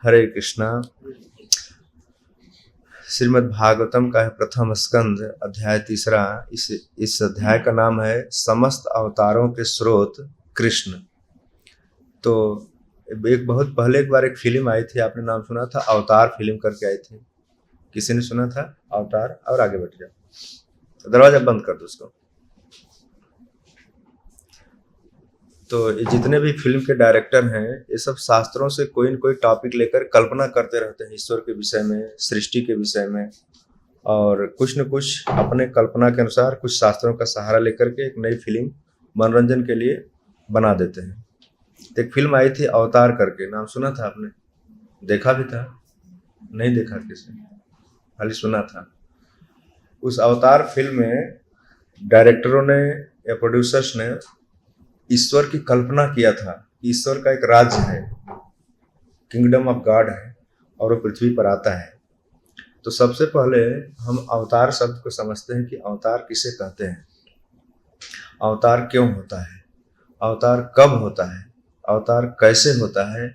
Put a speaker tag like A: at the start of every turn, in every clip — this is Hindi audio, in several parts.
A: हरे कृष्णा। श्रीमद् भागवतम का है प्रथम स्कंद, अध्याय 3। इस अध्याय का नाम है समस्त अवतारों के स्रोत कृष्ण। तो एक बहुत पहले एक बार एक फिल्म आई थी, आपने नाम सुना था? अवतार फिल्म करके आई थी, किसी ने सुना था? अवतार। और आगे बढ़ जाओ, दरवाजा बंद कर दो उसको। तो ये जितने भी फिल्म के डायरेक्टर हैं, ये सब शास्त्रों से कोई न कोई टॉपिक लेकर कल्पना करते रहते हैं, ईश्वर के विषय में, सृष्टि के विषय में, और कुछ न कुछ अपने कल्पना के अनुसार कुछ शास्त्रों का सहारा लेकर के एक नई फिल्म मनोरंजन के लिए बना देते हैं। तो एक फिल्म आई थी अवतार करके, नाम सुना था आपने? देखा भी था? नहीं देखा किसी, खाली सुना था। उस अवतार फिल्म में डायरेक्टरों ने या प्रोड्यूसर्स ने ईश्वर की कल्पना किया था। ईश्वर का एक राज्य है, किंगडम ऑफ गॉड है, और वो पृथ्वी पर आता है। तो सबसे पहले हम अवतार शब्द को समझते हैं कि अवतार किसे कहते हैं, अवतार क्यों होता है, अवतार कब होता है, अवतार कैसे होता है,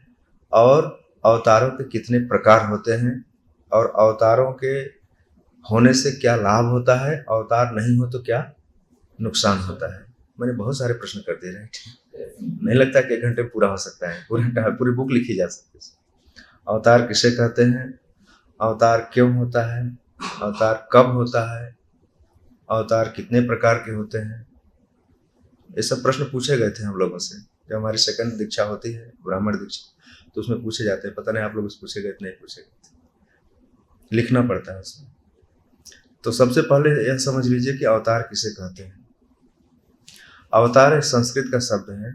A: और अवतारों के कितने प्रकार होते हैं, और अवतारों के होने से क्या लाभ होता है, अवतार नहीं हो तो क्या नुकसान होता है। मैंने बहुत सारे प्रश्न कर दिए, राइट? नहीं लगता कि 1 घंटे में पूरा हो सकता है, पूरी बुक लिखी जा सकती है। अवतार किसे कहते हैं, अवतार क्यों होता है, अवतार कब होता है, अवतार कितने प्रकार के होते हैं, ये सब प्रश्न पूछे गए थे हम लोगों से। जब हमारी सेकंड दीक्षा होती है, ब्राह्मण दीक्षा, तो उसमें पूछे जाते हैं। पता नहीं आप लोग उससे पूछे गए, नहीं पूछे गए, लिखना पड़ता है उसमें। तो सबसे पहले यह समझ लीजिए कि अवतार किसे कहते हैं। अवतार एक संस्कृत का शब्द है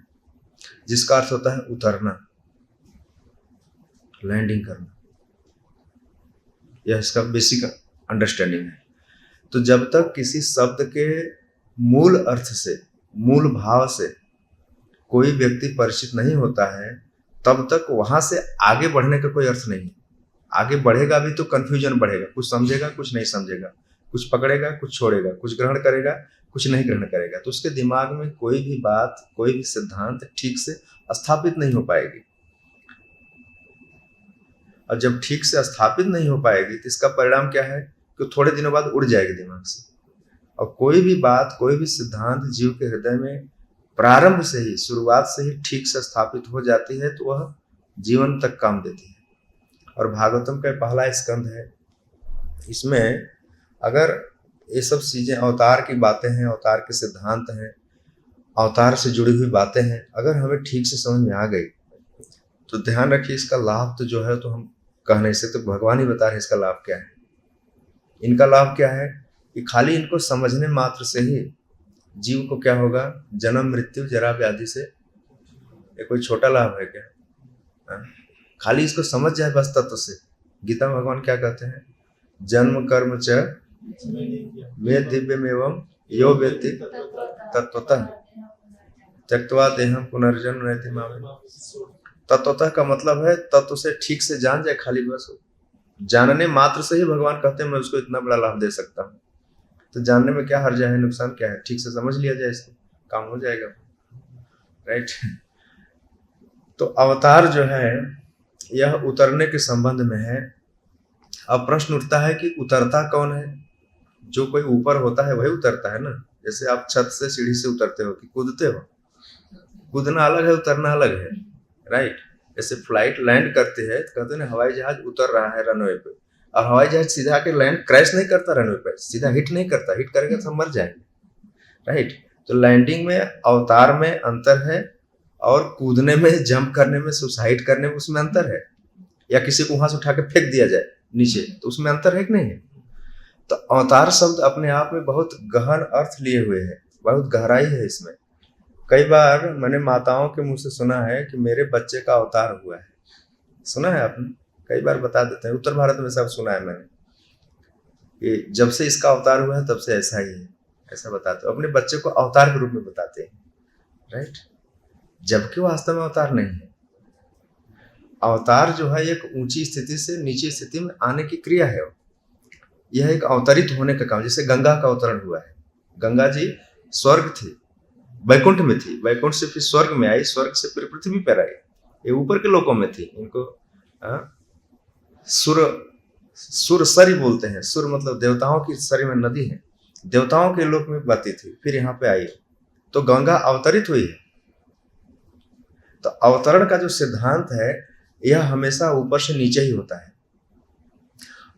A: जिसका अर्थ होता है उतरना, लैंडिंग करना। यह इसका बेसिक अंडरस्टैंडिंग है। तो जब तक किसी शब्द के मूल अर्थ से, मूल भाव से कोई व्यक्ति परिचित नहीं होता है, तब तक वहां से आगे बढ़ने का कोई अर्थ नहीं। आगे बढ़ेगा भी तो कंफ्यूजन बढ़ेगा, कुछ समझेगा कुछ नहीं समझेगा, कुछ पकड़ेगा कुछ छोड़ेगा, कुछ ग्रहण करेगा कुछ नहीं ग्रहण करेगा। तो उसके दिमाग में कोई भी बात, कोई भी सिद्धांत ठीक से स्थापित नहीं हो पाएगी। और जब ठीक से स्थापित नहीं हो पाएगी तो इसका परिणाम क्या है कि थोड़े दिनों बाद उड़ जाएगी दिमाग से। और कोई भी बात, कोई भी सिद्धांत जीव के हृदय में प्रारंभ से ही, शुरुआत से ही ठीक से स्थापित हो जाती है तो वह जीवन तक काम देती है। और भागवतम का पहला स्कंद है, इसमें अगर ये सब चीजें, अवतार की बातें हैं, अवतार के सिद्धांत हैं, अवतार से जुड़ी हुई बातें हैं, अगर हमें ठीक से समझ में आ गई तो ध्यान रखिए, इसका लाभ तो जो है तो हम कह नहीं सकते, तो भगवान ही बता रहे इसका लाभ क्या है। इनका लाभ क्या है कि खाली इनको समझने मात्र से ही जीव को क्या होगा, जन्म मृत्यु जरा व्याधि से, ये कोई छोटा लाभ है क्या? खाली इसको समझ जाए बस तत्व से। गीता में भगवान क्या कहते हैं? जन्म कर्म च वे दिव्यमेवं यो वेत्ति तत्वतः त्यक्त्वा देहं पुनर्जन्म नैति मामेन। तत्वतः का मतलब है तत्व से ठीक से जान जाए, खाली बस जानने मात्र से ही भगवान कहते हैं मैं उसको इतना बड़ा लाभ दे सकता हूँ। तो जानने में क्या हर्ज है, नुकसान क्या है? ठीक से समझ लिया जाए इसको, काम हो जाएगा, राइट? तो अवतार जो है यह उतरने के संबंध में है। अब प्रश्न उठता है कि उतरता कौन है? जो कोई ऊपर होता है वही उतरता है ना। जैसे आप छत से सीढ़ी से उतरते हो कि कूदते हो, कूदना अलग है, उतरना अलग है, राइट? जैसे फ्लाइट लैंड करती है तो कहते हैं ना हवाई जहाज उतर रहा है रनवे पे, और हवाई जहाज सीधा आके लैंड क्रैश नहीं करता रनवे पे, सीधा हिट नहीं करता, हिट करेगा तो हम मर जाएंगे, राइट? तो लैंडिंग में, अवतार में अंतर है, और कूदने में, जंप करने में, सुसाइड करने में, उसमें अंतर है। या किसी को वहां से उठा के फेंक दिया जाए नीचे, तो उसमें अंतर है कि नहीं है? तो अवतार शब्द अपने आप में बहुत गहन अर्थ लिए हुए है, बहुत गहराई है इसमें। कई बार मैंने माताओं के मुंह से सुना है कि मेरे बच्चे का अवतार हुआ है। सुना है आपने? कई बार बता देते हैं, उत्तर भारत में सब सुना है मैंने कि जब से इसका अवतार हुआ है तब से ऐसा ही है, ऐसा बताते हो। अपने बच्चे को अवतार के रूप में बताते हैं, राइट? जबकि वास्तव में अवतार नहीं है। अवतार जो है एक ऊंची स्थिति से नीची स्थिति में आने की क्रिया है। यह एक अवतरित होने का काम, जैसे गंगा का अवतरण हुआ है। गंगा जी स्वर्ग थी, वैकुंठ में थी, वैकुंठ से फिर स्वर्ग में आई, स्वर्ग से फिर पृथ्वी पर आई, ये ऊपर के लोकों में थी। इनको सुर सुर सरी बोलते हैं। सुर मतलब देवताओं की सरी में नदी है, देवताओं के लोक में बहती थी, फिर यहाँ पे आई, तो गंगा अवतरित हुई है। तो अवतरण का जो सिद्धांत है यह हमेशा ऊपर से नीचे ही होता है।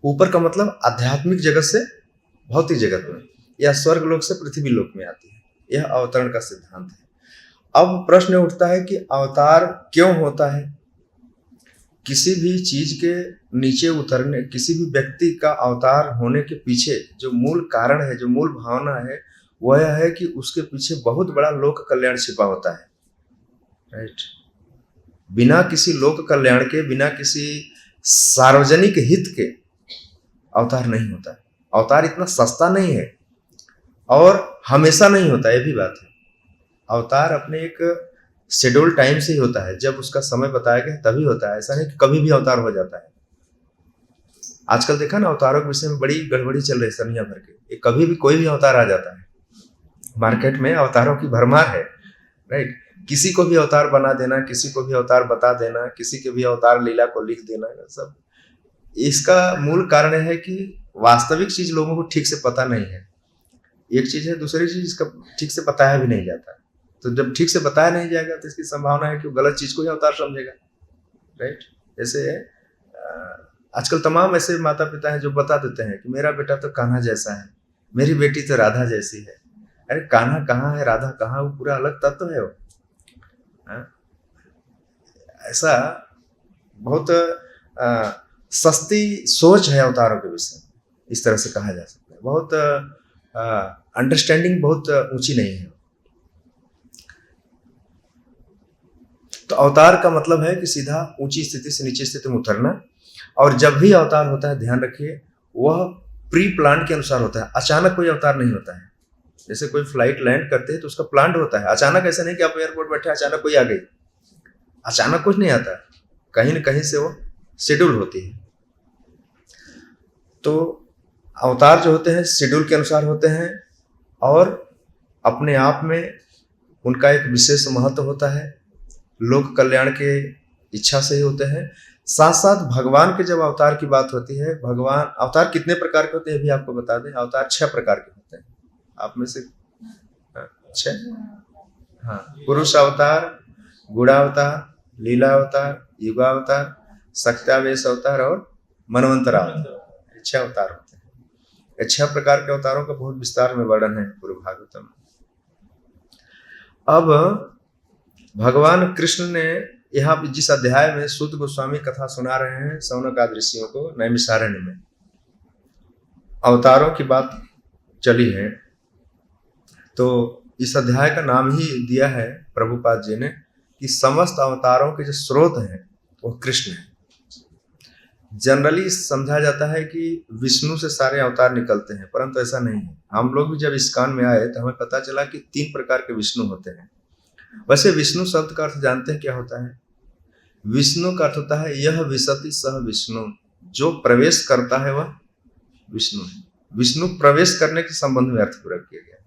A: ऊपर का मतलब आध्यात्मिक जगत से भौतिक जगत में, या स्वर्ग लोक से पृथ्वी लोक में आती है, यह अवतरण का सिद्धांत है। अब प्रश्न उठता है कि अवतार क्यों होता है? किसी भी चीज के नीचे उतरने, किसी भी व्यक्ति का अवतार होने के पीछे जो मूल कारण है, जो मूल भावना है, वह है कि उसके पीछे बहुत बड़ा लोक कल्याण छिपा होता है। राइट। बिना किसी लोक कल्याण के, बिना किसी सार्वजनिक हित के अवतार नहीं होता है। अवतार इतना सस्ता नहीं है और हमेशा नहीं होता, यह भी बात है। अवतार अपने एक शेड्यूल टाइम से ही होता है, जब उसका समय बताया गया तभी होता है। ऐसा नहीं कि कभी भी अवतार हो जाता है। आजकल देखा ना, अवतारों के विषय में बड़ी गड़बड़ी चल रही है दुनिया भर के। ये कभी भी कोई भी अवतार आ जाता है। मार्केट में अवतारों की भरमार है। राइट। किसी को भी अवतार बना देना, किसी को भी अवतार बता देना, किसी के भी अवतार लीला को लिख देना, सब इसका मूल कारण है कि वास्तविक चीज लोगों को ठीक से पता नहीं है। एक चीज है, दूसरी चीज इसका ठीक से बताया भी नहीं जाता। तो जब ठीक से बताया नहीं जाएगा तो इसकी संभावना है कि वो गलत चीज को ही अवतार समझेगा। राइट। जैसे आजकल तमाम ऐसे माता पिता हैं जो बता देते हैं कि मेरा बेटा तो कान्हा जैसा है, मेरी बेटी तो राधा जैसी है। अरे कान्हा कहाँ है, राधा कहाँ, वो पूरा अलग तत्व है वो। ऐसा बहुत सस्ती सोच है अवतारों के विषय में, इस तरह से कहा जा सकता है। बहुत अंडरस्टैंडिंग बहुत ऊंची नहीं है। तो अवतार का मतलब है कि सीधा ऊंची स्थिति से नीची स्थिति में उतरना। और जब भी अवतार होता है, ध्यान रखिए, वह प्री प्लान के अनुसार होता है। अचानक कोई अवतार नहीं होता है। जैसे कोई फ्लाइट लैंड करते हैं तो उसका प्लान होता है। अचानक ऐसा नहीं कि आप एयरपोर्ट बैठे अचानक कोई आ गई, अचानक कुछ नहीं आता। कहीं न कहीं से वो शेड्यूल होती है। तो अवतार जो होते हैं शेड्यूल के अनुसार होते हैं और अपने आप में उनका एक विशेष महत्व होता है। लोक कल्याण के इच्छा से ही होते हैं। साथ साथ भगवान के जब अवतार की बात होती है, भगवान अवतार कितने प्रकार के होते हैं भी आपको बता दें। अवतार 6 प्रकार के होते हैं। आप में से 6, हाँ, पुरुष अवतार, गुणावतार, लीला अवतार, युगावतार, शक्त्यावेश अवतार और मनवंतर अवतार, 6 अवतार होते हैं। 6 प्रकार के अवतारों का बहुत विस्तार में वर्णन है पूर्व भागवतम। अब भगवान कृष्ण ने यहाँ जिस अध्याय में सूत गोस्वामी कथा सुना रहे हैं शौनक आदि ऋषियों को नैमिषारण्य में, अवतारों की बात चली है, तो इस अध्याय का नाम ही दिया है प्रभुपाद जी ने कि समस्त अवतारों के जो स्रोत हैं वो कृष्ण है। जनरली समझा जाता है कि विष्णु से सारे अवतार निकलते हैं, परंतु ऐसा नहीं है। हम लोग भी जब इस्कॉन में आए तो हमें पता चला कि 3 प्रकार के विष्णु होते हैं। वैसे विष्णु शब्द का अर्थ जानते हैं क्या होता है? विष्णु का अर्थ होता है यह विशति सह विष्णु, जो प्रवेश करता है वह विष्णु है। विष्णु प्रवेश करने के संबंध में अर्थ प्रयोग किया गया है।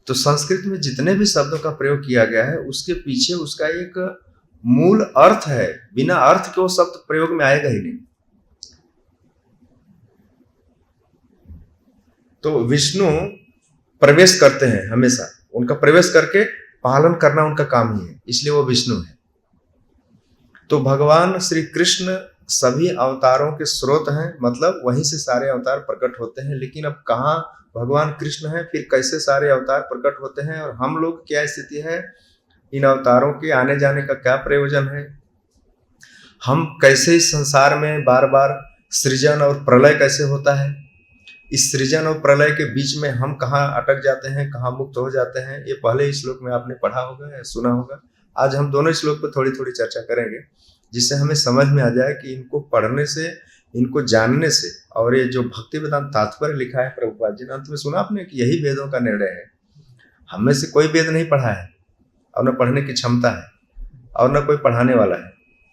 A: तो संस्कृत में जितने भी शब्दों का प्रयोग किया गया है उसके पीछे उसका एक मूल अर्थ है। बिना अर्थ के वो शब्द प्रयोग में आएगा ही नहीं। तो विष्णु प्रवेश करते हैं हमेशा, उनका प्रवेश करके पालन करना उनका काम ही है, इसलिए वो विष्णु है। तो भगवान श्री कृष्ण सभी अवतारों के स्रोत हैं, मतलब वहीं से सारे अवतार प्रकट होते हैं। लेकिन अब कहाँ भगवान कृष्ण हैं, फिर कैसे सारे अवतार प्रकट होते हैं और हम लोग क्या स्थिति है, इन अवतारों के आने जाने का क्या प्रयोजन है, हम कैसे इस संसार में बार बार सृजन और प्रलय कैसे होता है, इस सृजन और प्रलय के बीच में हम कहाँ अटक जाते हैं, कहाँ मुक्त हो जाते हैं, ये पहले श्लोक में आपने पढ़ा होगा या सुना होगा। आज हम दोनों श्लोक पर थोड़ी थोड़ी चर्चा करेंगे, जिससे हमें समझ में आ जाए कि इनको पढ़ने से, इनको जानने से, और ये जो भक्ति वेदांत तात्पर्य लिखा है प्रभुपाद जी ने, अंत में सुना आपने कि यही वेदों का निर्णय है। हम में से कोई वेद नहीं पढ़ा है और न पढ़ने की क्षमता है और न कोई पढ़ाने वाला है।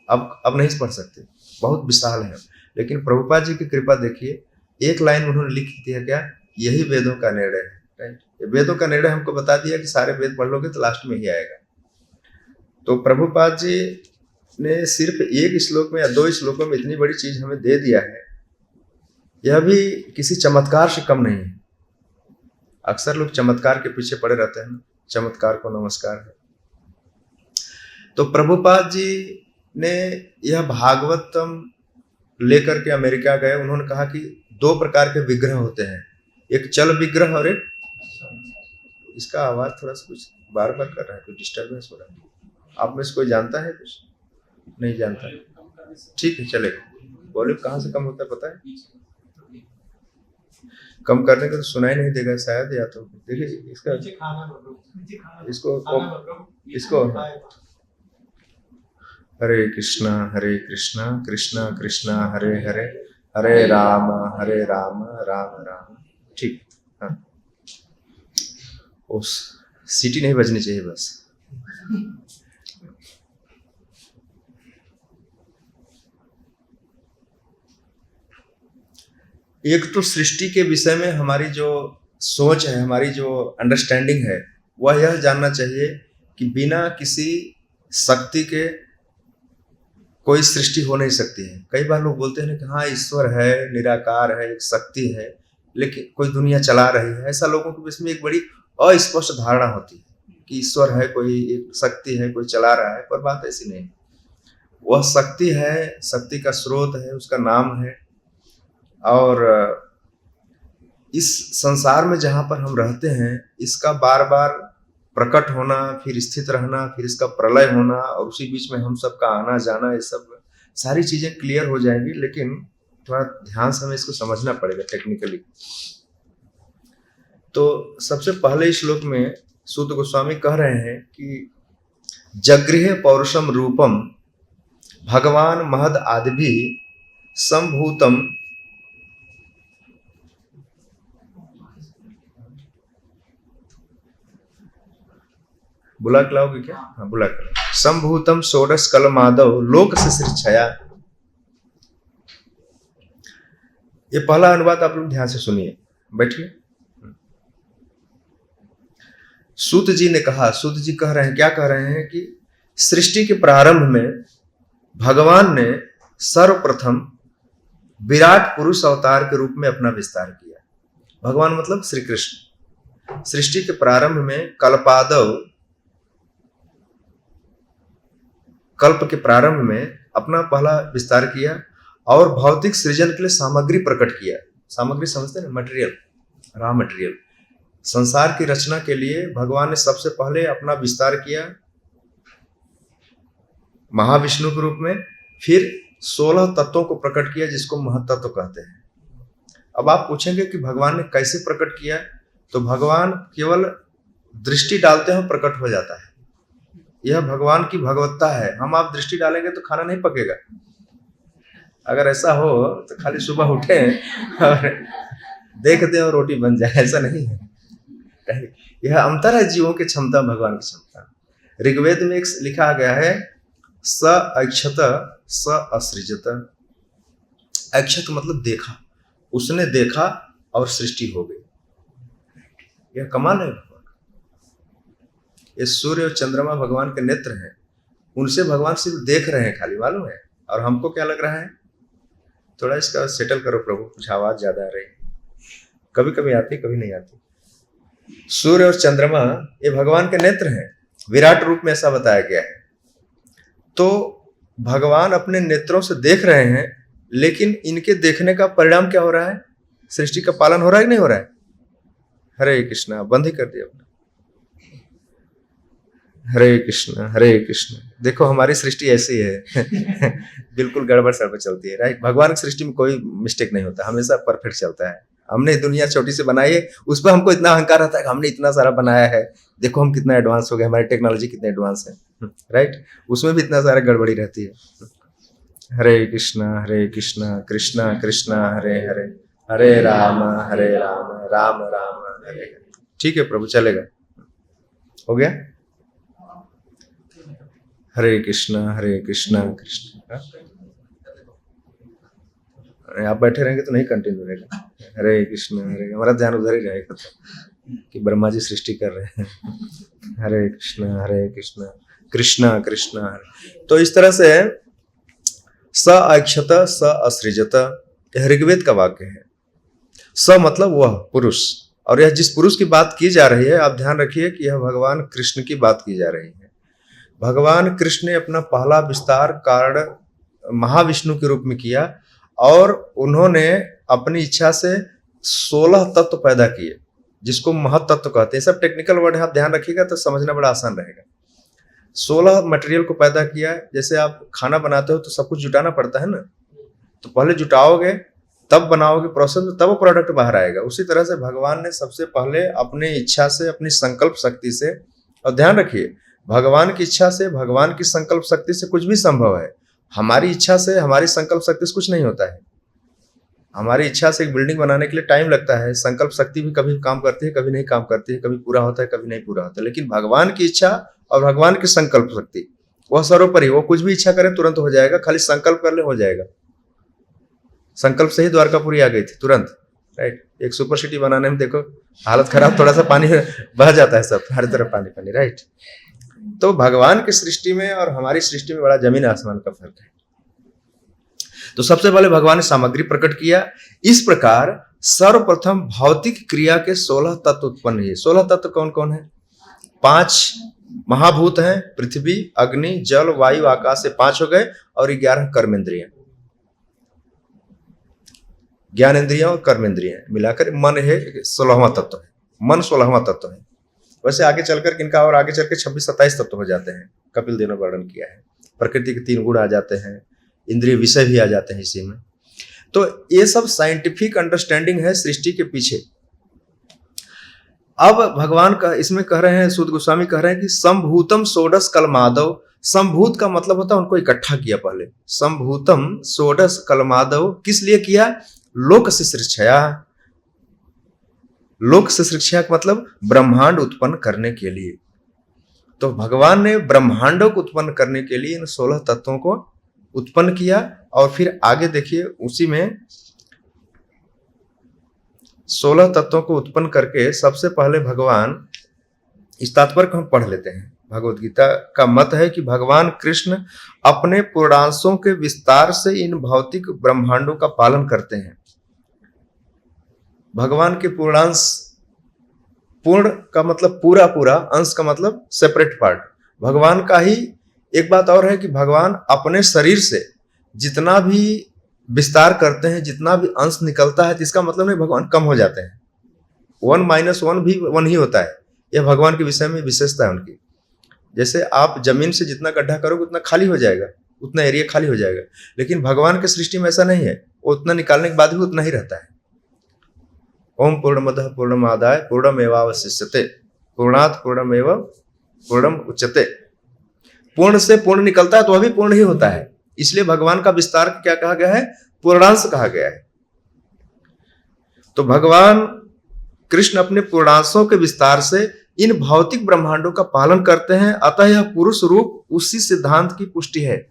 A: अब नहीं पढ़ सकते, बहुत विशाल है। लेकिन प्रभुपाद जी की कृपा देखिए, एक लाइन उन्होंने लिख दी है, क्या, यही वेदों का निर्णय है। राइट। ये वेदों का निर्णय हमको बता दिया कि सारे वेद पढ़ लोगे तो लास्ट में ही आएगा। तो प्रभुपाद जी ने सिर्फ एक श्लोक में या 2 श्लोकों में इतनी बड़ी चीज हमें दे दिया है, यह भी किसी चमत्कार से कम नहीं है। अक्सर लोग चमत्कार के पीछे पड़े रहते हैं, चमत्कार को नमस्कार है। तो प्रभुपाद जी ने यह भागवतम लेकर के अमेरिका गए। उन्होंने कहा कि 2 प्रकार के विग्रह होते हैं, एक चल विग्रह और एक, इसका आवाज थोड़ा सा कुछ बार बार कर रहा है, कुछ डिस्टर्बेंस हो रहा है। आप में से कोई जानता है? कुछ नहीं जानता है? ठीक है, चलेगा। वॉल्यूम कहाँ से कम होता है पता है? कम करने का तो सुनाई नहीं देगा शायद, या तो देखिए इसका, इसको हरे कृष्णा कृष्णा कृष्णा हरे हरे, हरे राम राम राम। ठीक, हाँ, उस सीटी नहीं बजनी चाहिए बस। एक तो सृष्टि के विषय में हमारी जो सोच है, हमारी जो अंडरस्टैंडिंग है, वह यह जानना चाहिए कि बिना किसी शक्ति के कोई सृष्टि हो नहीं सकती है। कई बार लोग बोलते हैं कि हाँ ईश्वर है, निराकार है, एक शक्ति है, लेकिन कोई दुनिया चला रही है। ऐसा लोगों के बीच में एक बड़ी अस्पष्ट धारणा होती है कि ईश्वर है, कोई एक शक्ति है, कोई चला रहा है, पर बात ऐसी नहीं। वह शक्ति है, शक्ति का स्रोत है, उसका नाम है। और इस संसार में जहाँ पर हम रहते हैं, इसका बार बार प्रकट होना, फिर स्थित रहना, फिर इसका प्रलय होना, और उसी बीच में हम सबका आना जाना, ये सब सारी चीजें क्लियर हो जाएंगी, लेकिन थोड़ा ध्यान से हमें इसको समझना पड़ेगा टेक्निकली। तो सबसे पहले श्लोक में सूत गोस्वामी कह रहे हैं कि जगृहे पौरुषम रूपम भगवान महद आदिभि संभूतम, बुला लाओगे क्या? हाँ, बुला कर। संभूतम षोडश कल माधव लोक से श्रीछया। ये पहला अनुवाद आप लोग ध्यान से सुनिए, बैठिए। सूत जी ने कहा, सूत जी कह रहे हैं, क्या कह रहे हैं कि सृष्टि के प्रारंभ में भगवान ने सर्वप्रथम विराट पुरुष अवतार के रूप में अपना विस्तार किया। भगवान मतलब श्री कृष्ण। सृष्टि के प्रारंभ में कल्प के प्रारंभ में अपना पहला विस्तार किया और भौतिक सृजन के लिए सामग्री प्रकट किया। सामग्री समझते हैं ना, मटेरियल, रॉ मटेरियल। संसार की रचना के लिए भगवान ने सबसे पहले अपना विस्तार किया महाविष्णु के रूप में, फिर 16 तत्वों को प्रकट किया जिसको महत्त्व कहते हैं। अब आप पूछेंगे कि भगवान ने कैसे प्रकट किया, तो भगवान केवल दृष्टि डालते हैं प्रकट हो जाता है। यह भगवान की भगवत्ता है। हम आप दृष्टि डालेंगे तो खाना नहीं पकेगा। अगर ऐसा हो तो खाली सुबह उठे और देखते हैं और रोटी बन जाए, ऐसा नहीं है। यह अंतर है जीवों की क्षमता, भगवान की क्षमता। ऋग्वेद में एक लिखा गया है, स अक्षत स असृजत। अक्षत मतलब देखा, उसने देखा और सृष्टि हो गई। यह कमाल है। ये सूर्य और चंद्रमा भगवान के नेत्र हैं, उनसे भगवान सिर्फ देख रहे हैं खाली, मालूम है। और हमको क्या लग रहा है? थोड़ा इसका सेटल करो प्रभु, कुछ आवाज ज्यादा आ रही। कभी कभी आती, कभी नहीं आती। सूर्य और चंद्रमा ये भगवान के नेत्र हैं, विराट रूप में ऐसा बताया गया है। तो भगवान अपने नेत्रों से देख रहे हैं, लेकिन इनके देखने का परिणाम क्या हो रहा है? सृष्टि का पालन हो रहा है कि नहीं हो रहा है? हरे कृष्णा, बंद ही कर दिया अपना। हरे कृष्ण। देखो हमारी सृष्टि ऐसी है बिल्कुल गड़बड़ सड़बड़ चलती है, राइट। भगवान की सृष्टि में कोई मिस्टेक नहीं होता, हमेशा परफेक्ट चलता है। हमने दुनिया छोटी से बनाई है, उस पर हमको इतना अहंकार रहता है कि हमने इतना सारा बनाया है, देखो हम कितना एडवांस हो गए, हमारी टेक्नोलॉजी कितनी एडवांस है, राइट। उसमें भी इतना सारा गड़बड़ी रहती है। हरे कृष्णा कृष्णा कृष्णा हरे हरे, हरे राम राम राम हरे हरे। ठीक है प्रभु, चलेगा, हो गया। हरे कृष्णा कृष्णा। आप बैठे रहेंगे तो नहीं कंटिन्यू रहेगा। हरे कृष्ण, हमारा ध्यान उधर ही रहेगा कि ब्रह्मा जी सृष्टि कर रहे हैं। हरे कृष्ण कृष्णा कृष्णा। तो इस तरह से स अक्षत स असृजत, यह ऋग्वेद का वाक्य है। स मतलब वह पुरुष, और यह जिस पुरुष की बात की जा रही है, आप ध्यान रखिए कि यह भगवान कृष्ण की बात की जा रही है। भगवान कृष्ण ने अपना पहला विस्तार कारण महाविष्णु के रूप में किया, और उन्होंने अपनी इच्छा से 16 तत्व पैदा किए, जिसको महत्त्व कहते हैं। सब टेक्निकल वर्ड है, आप ध्यान रखिएगा तो समझना बड़ा आसान रहेगा। 16 मटेरियल को पैदा किया। जैसे आप खाना बनाते हो तो सब कुछ जुटाना पड़ता है ना, तो पहले जुटाओगे तब बनाओगे प्रोसेस में, तब वो प्रोडक्ट बाहर आएगा। उसी तरह से भगवान ने सबसे पहले अपनी इच्छा से, अपनी संकल्प शक्ति से, और ध्यान रखिए भगवान की इच्छा से, भगवान की संकल्प शक्ति से कुछ भी संभव है। हमारी इच्छा से, हमारी संकल्प शक्ति से कुछ नहीं होता है। हमारी इच्छा से एक बिल्डिंग बनाने के लिए टाइम लगता है, संकल्प शक्ति भी कभी काम करती है, कभी नहीं काम करती है, कभी पूरा होता है, कभी नहीं पूरा होता है। लेकिन भगवान की इच्छा और भगवान की संकल्प शक्ति वह सर्वोपरि, वो कुछ भी इच्छा करें तुरंत हो जाएगा, खाली संकल्प कर ले हो जाएगा। संकल्प से ही द्वारकापुरी आ गई थी तुरंत, राइट। एक सुपर सिटी बनाने में देखो हालत खराब, थोड़ा सा पानी बह जाता है, सब हर तरफ पानी पानी, राइट। तो भगवान की सृष्टि में और हमारी सृष्टि में बड़ा जमीन आसमान का फर्क है। तो सबसे पहले भगवान ने सामग्री प्रकट किया। इस प्रकार सर्वप्रथम भौतिक क्रिया के 16 तत्व उत्पन्न हुए। 16 तत्व कौन कौन है? 5 महाभूत हैं, पृथ्वी, अग्नि, जल, वायु, आकाश से 5 हो गए, और 11 कर्मेंद्रिय, ज्ञानेन्द्रिय और कर्मेंद्रिय मिलाकर मन है 16वां तत्व है। मन 16वां तत्व है। वैसे आगे चलकर इनका और आगे चल के 26-27 तत्व हो जाते हैं, कपिल देव ने वर्णन किया है। प्रकृति के 3 गुण आ जाते हैं, इंद्रिय विषय भी आ जाते हैं इसी में। तो ये सब साइंटिफिक अंडरस्टैंडिंग है सृष्टि के पीछे। अब भगवान का इसमें कह रहे हैं, सूत गोस्वामी कह रहे हैं कि संभूतम षोडश कलमादव। संभूत का मतलब होता है उनको इकट्ठा किया पहले। संभूतम षोडश कलमादव किस लिए किया? लोक से शिक्षा। लोक से शिक्षा का मतलब ब्रह्मांड उत्पन्न करने के लिए। तो भगवान ने ब्रह्मांडों को उत्पन्न करने के लिए इन 16 तत्वों को उत्पन्न किया। और फिर आगे देखिए, उसी में 16 तत्वों को उत्पन्न करके सबसे पहले भगवान, इस तात्पर्य को हम पढ़ लेते हैं। भगवद गीता का मत है कि भगवान कृष्ण अपने पूर्णांशों के विस्तार से इन भौतिक ब्रह्मांडों का पालन करते हैं। भगवान के पूर्णांश, पूर्ण का मतलब पूरा पूरा, अंश का मतलब सेपरेट पार्ट। भगवान का ही एक बात और है कि भगवान अपने शरीर से जितना भी विस्तार करते हैं, जितना भी अंश निकलता है, इसका मतलब नहीं भगवान कम हो जाते हैं। 1 - 1 भी 1 ही होता है। यह भगवान के विषय में विशेषता है उनकी। जैसे आप जमीन से जितना गड्ढा करोगे उतना खाली हो जाएगा, उतना एरिया खाली हो जाएगा। लेकिन भगवान की सृष्टि में ऐसा नहीं है, वो उतना निकालने के बाद भी उतना ही रहता है। ओम पूर्णमदः पूर्णमादाय पूर्णमेवावशिष्यते पूर्णात् पूर्णमेव पूर्णम उच्यते। पूर्ण से पूर्ण निकलता है तो वह भी पूर्ण ही होता है। इसलिए भगवान का विस्तार क्या कहा गया है? पूर्णांश कहा गया है। तो भगवान कृष्ण अपने पूर्णांशों के विस्तार से इन भौतिक ब्रह्मांडों का पालन करते हैं। अतः यह पुरुष रूप उसी सिद्धांत की पुष्टि है।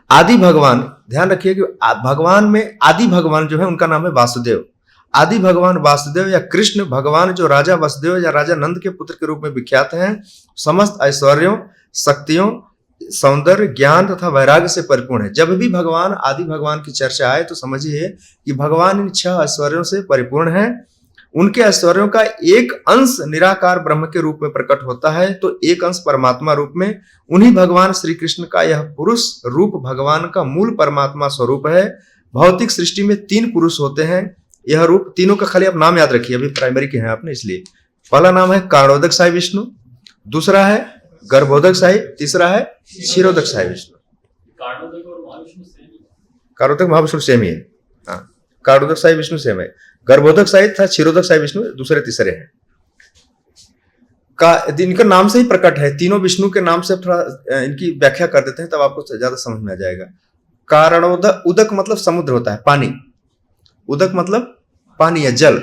A: आदि भगवान, ध्यान रखिए कि भगवान में आदि भगवान जो है उनका नाम है वासुदेव। आदि भगवान वासुदेव या कृष्ण भगवान जो राजा वसुदेव या राजा नंद के पुत्र के रूप में विख्यात हैं, समस्त ऐश्वर्यों, शक्तियों, सौंदर्य, ज्ञान तथा वैराग्य से परिपूर्ण है। जब भी भगवान आदि भगवान की चर्चा आए तो समझिए कि भगवान इन 6 ऐश्वर्यों से परिपूर्ण है। उनके ऐश्वर्यों का एक अंश निराकार ब्रह्म के रूप में प्रकट होता है, तो एक अंश परमात्मा रूप में। उन्हीं भगवान श्री कृष्ण का यह पुरुष रूप भगवान का मूल परमात्मा स्वरूप है। भौतिक सृष्टि में 3 पुरुष होते हैं। यह रूप तीनों का खाली आप नाम याद रखिए, अभी प्राइमरी के हैं आपने, इसलिए पहला नाम है कारणोदक साई विष्णु, दूसरा है गर्भोदक साई, तीसरा है क्षीरोदक साई विष्णु। कारणोदक महाविष्णु सेम ही है। हाँ, कारणोदक साई विष्णु सेम है। गर्भोदक साई था, क्षीरोदक साई विष्णु दूसरे तीसरे हैं। इनका नाम से ही प्रकट है। तीनों विष्णु के नाम से थोड़ा इनकी व्याख्या कर देते हैं, तब आपको ज्यादा समझ में आ जाएगा। कारणोदक, उदक मतलब समुद्र होता है, पानी। उदक मतलब पानी या जल।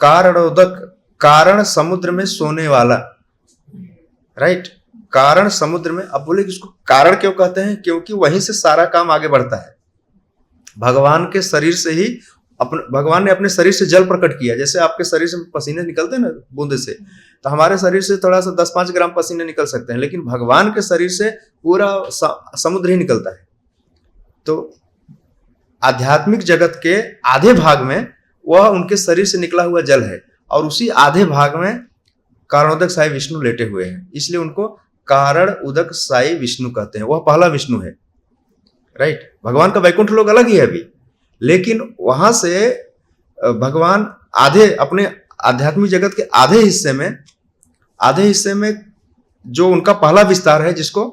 A: कारणोदक, कारण समुद्र में सोने वाला, राइट। कारण समुद्र में, अब बोले कि उसको कारण क्यों कहते हैं? क्योंकि वहीं से सारा काम आगे बढ़ता है। भगवान के शरीर से ही भगवान ने अपने शरीर से जल प्रकट किया। जैसे आपके शरीर से पसीने निकलते हैं ना बूंदे से, तो हमारे शरीर से थोड़ा सा 10-5 ग्राम पसीने निकल सकते हैं, लेकिन भगवान के शरीर से पूरा समुद्र ही निकलता है। तो आध्यात्मिक जगत के आधे भाग में वह उनके शरीर से निकला हुआ जल है, और उसी आधे भाग में कारणोदक साई विष्णु लेटे हुए हैं, इसलिए उनको कारण उदक साई विष्णु कहते हैं। वह पहला विष्णु है, राइट। भगवान का वैकुंठ लोक अलग ही है अभी, लेकिन वहां से भगवान आधे अपने आध्यात्मिक जगत के आधे हिस्से में जो उनका पहला विस्तार है, जिसको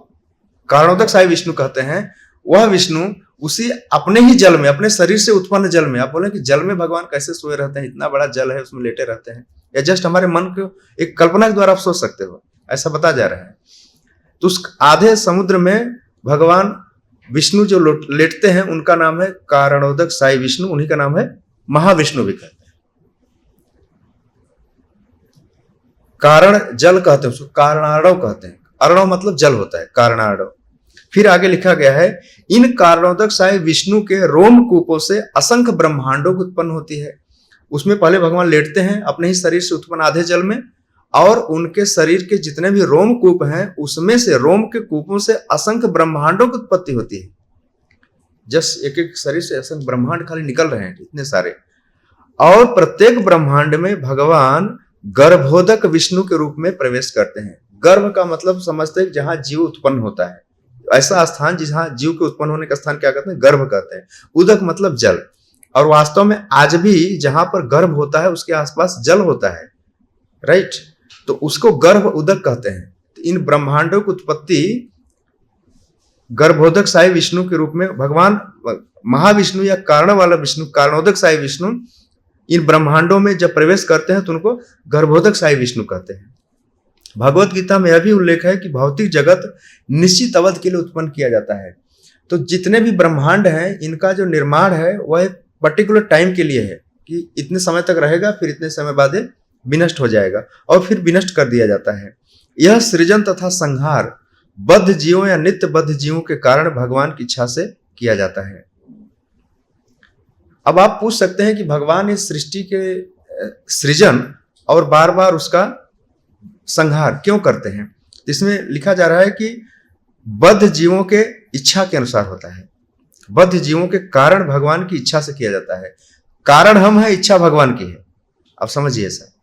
A: कारणोदक साई विष्णु कहते हैं, वह विष्णु उसी अपने ही जल में, अपने शरीर से उत्पन्न जल में, आप बोले कि जल में भगवान कैसे सोए रहते हैं, इतना बड़ा जल है उसमें लेटे रहते हैं, या जस्ट हमारे मन को एक कल्पना के द्वारा आप सोच सकते हो, ऐसा बता जा रहा है। तो उस आधे समुद्र में भगवान विष्णु जो लेटते हैं उनका नाम है कारणोदक साई विष्णु, उन्हीं का नाम है महाविष्णु भी कहते हैं। कारण जल कहते हैं उसको, कारणार्णव कहते हैं। अर्णव मतलब जल होता है, कारणार्णव। फिर आगे लिखा गया है, इन कारणोदक साई विष्णु के रोमकूपों से असंख्य ब्रह्मांडों की उत्पन्न होती है। उसमें पहले भगवान लेटते हैं अपने ही शरीर से उत्पन्न आधे जल में, और उनके शरीर के जितने भी रोमकूप हैं उसमें से, रोम के कूपों से असंख्य ब्रह्मांडों की उत्पत्ति होती है। जस्ट एक एक शरीर से असंख्य ब्रह्मांड खाली निकल रहे हैं, इतने सारे। और प्रत्येक ब्रह्मांड में भगवान गर्भोदक विष्णु के रूप में प्रवेश करते हैं। गर्भ का मतलब समझते हैं जहां जीव उत्पन्न होता है, ऐसा स्थान जहां जीव के उत्पन्न होने का स्थान क्या कहते हैं, गर्भ कहते हैं। उदक मतलब जल, और वास्तव में आज भी जहां पर गर्भ होता है उसके आसपास जल होता है, राइट। तो उसको गर्भ उदक कहते हैं। तो इन ब्रह्मांडों की उत्पत्ति गर्भोदक साई विष्णु के रूप में भगवान महाविष्णु या कारण वाला विष्णु, कारणोदक साई विष्णु, इन ब्रह्मांडों में जब प्रवेश करते हैं तो उनको गर्भोदक साई विष्णु कहते हैं। भगवत गीता में यह भी उल्लेख है कि भौतिक जगत निश्चित अवधि के लिए उत्पन्न किया जाता है। तो जितने भी ब्रह्मांड हैं इनका जो निर्माण है वह एक पर्टिकुलर टाइम के लिए है, कि इतने समय तक रहेगा, फिर इतने समय बाद विनष्ट हो जाएगा, और फिर विनष्ट कर दिया जाता है। यह सृजन तथा संहार बद्ध जीवों या नित्य बद्ध जीवों के कारण भगवान की इच्छा से किया जाता है। अब आप पूछ सकते हैं कि भगवान इस सृष्टि के सृजन और बार बार उसका संहार क्यों करते हैं। इसमें लिखा जा रहा है कि बद्ध जीवों के इच्छा के अनुसार होता है, बद्ध जीवों के कारण भगवान की इच्छा से किया जाता है। कारण हम हैं, इच्छा भगवान की है। अब समझिए सर,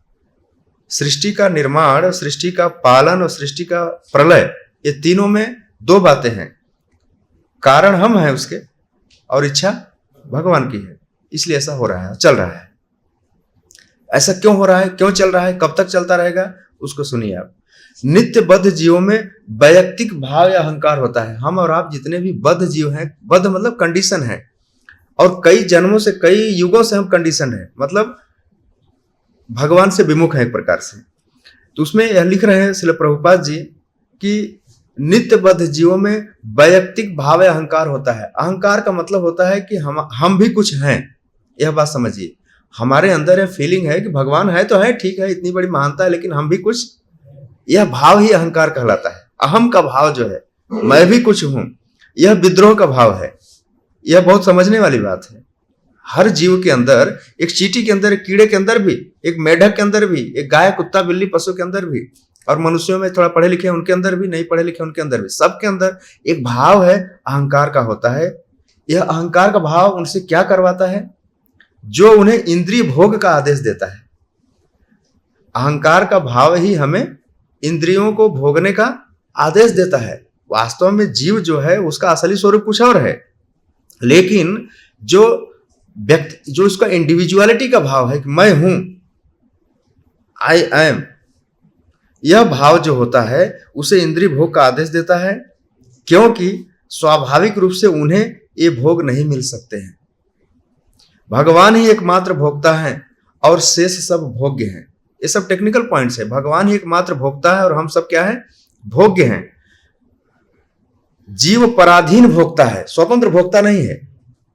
A: सृष्टि का निर्माण, सृष्टि का पालन और सृष्टि का प्रलय, ये तीनों में दो बातें हैं। कारण हम हैं उसके, और इच्छा भगवान की है, इसलिए ऐसा हो रहा है, चल रहा है। ऐसा क्यों हो रहा है, क्यों चल रहा है, कब तक चलता रहेगा, उसको सुनिए आप। नित्य बद्ध जीवों में वैयक्तिक भाव या अहंकार होता है। हम और आप जितने भी बद्ध जीव हैं, बद्ध मतलब कंडीशन है, और कई जन्मों से, कई युगों से हम कंडीशन है, मतलब भगवान से विमुख है एक प्रकार से। तो उसमें यह लिख रहे हैं श्रील प्रभुपाद जी कि नित्य बद्ध जीवों में वैयक्तिक भाव या अहंकार होता है। अहंकार का मतलब होता है कि हम भी कुछ हैं, यह बात समझिए। हमारे अंदर यह फीलिंग है कि भगवान है तो है, ठीक है, इतनी बड़ी महानता है, लेकिन हम भी कुछ, यह भाव ही अहंकार कहलाता है। अहम का भाव जो है, मैं भी कुछ हूं, यह विद्रोह का भाव है। यह बहुत समझने वाली बात है। हर जीव के अंदर, एक चींटी के अंदर, एक कीड़े के अंदर भी, एक मेढक के अंदर भी, एक गाय, कुत्ता, बिल्ली, पशु के अंदर भी, और मनुष्यों में थोड़ा पढ़े लिखे उनके अंदर भी, नहीं पढ़े लिखे उनके अंदर भी, सबके अंदर एक भाव है, अहंकार का होता है। यह अहंकार का भाव उनसे क्या करवाता है, जो उन्हें इंद्रिय भोग का आदेश देता है। अहंकार का भाव ही हमें इंद्रियों को भोगने का आदेश देता है। वास्तव में जीव जो है उसका असली स्वरूप कुछ और है, लेकिन जो व्यक्ति, जो उसका इंडिविजुअलिटी का भाव है कि मैं हूं, आई एम, यह भाव जो होता है उसे इंद्रिय भोग का आदेश देता है, क्योंकि स्वाभाविक रूप से उन्हें ये भोग नहीं मिल सकते हैं। भगवान ही एकमात्र भोक्ता है और शेष सब भोग्य हैं। ये सब टेक्निकल पॉइंट्स है। भगवान ही एकमात्र भोक्ता है और हम सब क्या है, भोग्य हैं। जीव पराधीन भोक्ता है, स्वतंत्र भोक्ता नहीं है,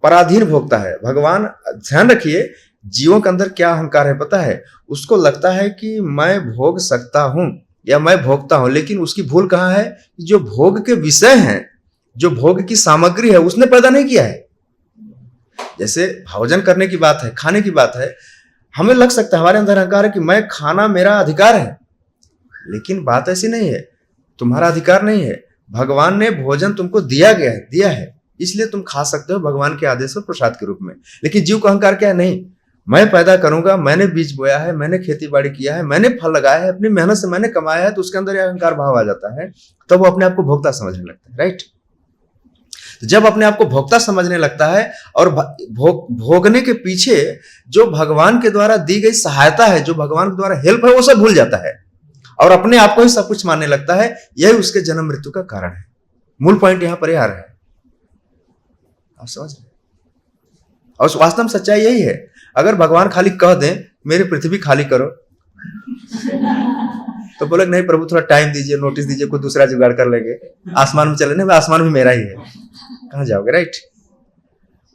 A: पराधीन भोक्ता है। भगवान, ध्यान रखिए, जीवों के अंदर क्या अहंकार है पता है, उसको लगता है कि मैं भोग सकता हूं या मैं भोगता हूं, लेकिन उसकी भूल कहां है, जो भोग के विषय हैं, जो भोग की सामग्री है, उसने पैदा नहीं किया है। जैसे भोजन करने की बात है, खाने की बात है, हमें लग सकता है, हमारे अंदर अहंकार है कि मैं खाना मेरा अधिकार है, लेकिन बात ऐसी नहीं है। तुम्हारा अधिकार नहीं है, भगवान ने भोजन तुमको दिया है, इसलिए तुम खा सकते हो भगवान के आदेश और प्रसाद के रूप में। लेकिन जीव का अहंकार क्या है? नहीं, मैं पैदा करूंगा, मैंने बीज बोया है, मैंने खेती बाड़ी किया है, मैंने फल लगाया है, अपनी मेहनत से मैंने कमाया है, तो उसके अंदर यह अहंकार भाव आ जाता है, तब वो अपने आप को भोक्ता समझने लगता है। राइट? तो जब अपने आप को भोक्ता समझने लगता है और भोगने के पीछे जो भगवान के द्वारा दी गई सहायता है, जो भगवान के द्वारा हेल्प है, वो सब भूल जाता है और अपने आप को ही सब कुछ मानने लगता है। यही उसके जन्म मृत्यु का कारण है। मूल पॉइंट यहां पर आ रहा है, आप समझ रहे? और वास्तव में सच्चाई यही है। अगर भगवान खाली कह दें मेरी पृथ्वी खाली करो, तो बोले नहीं प्रभु थोड़ा टाइम दीजिए, नोटिस दीजिए, कोई दूसरा जुगाड़ कर लेंगे, आसमान में चले नहीं, आसमान भी मेरा ही है, कहां जाओगे? राइट?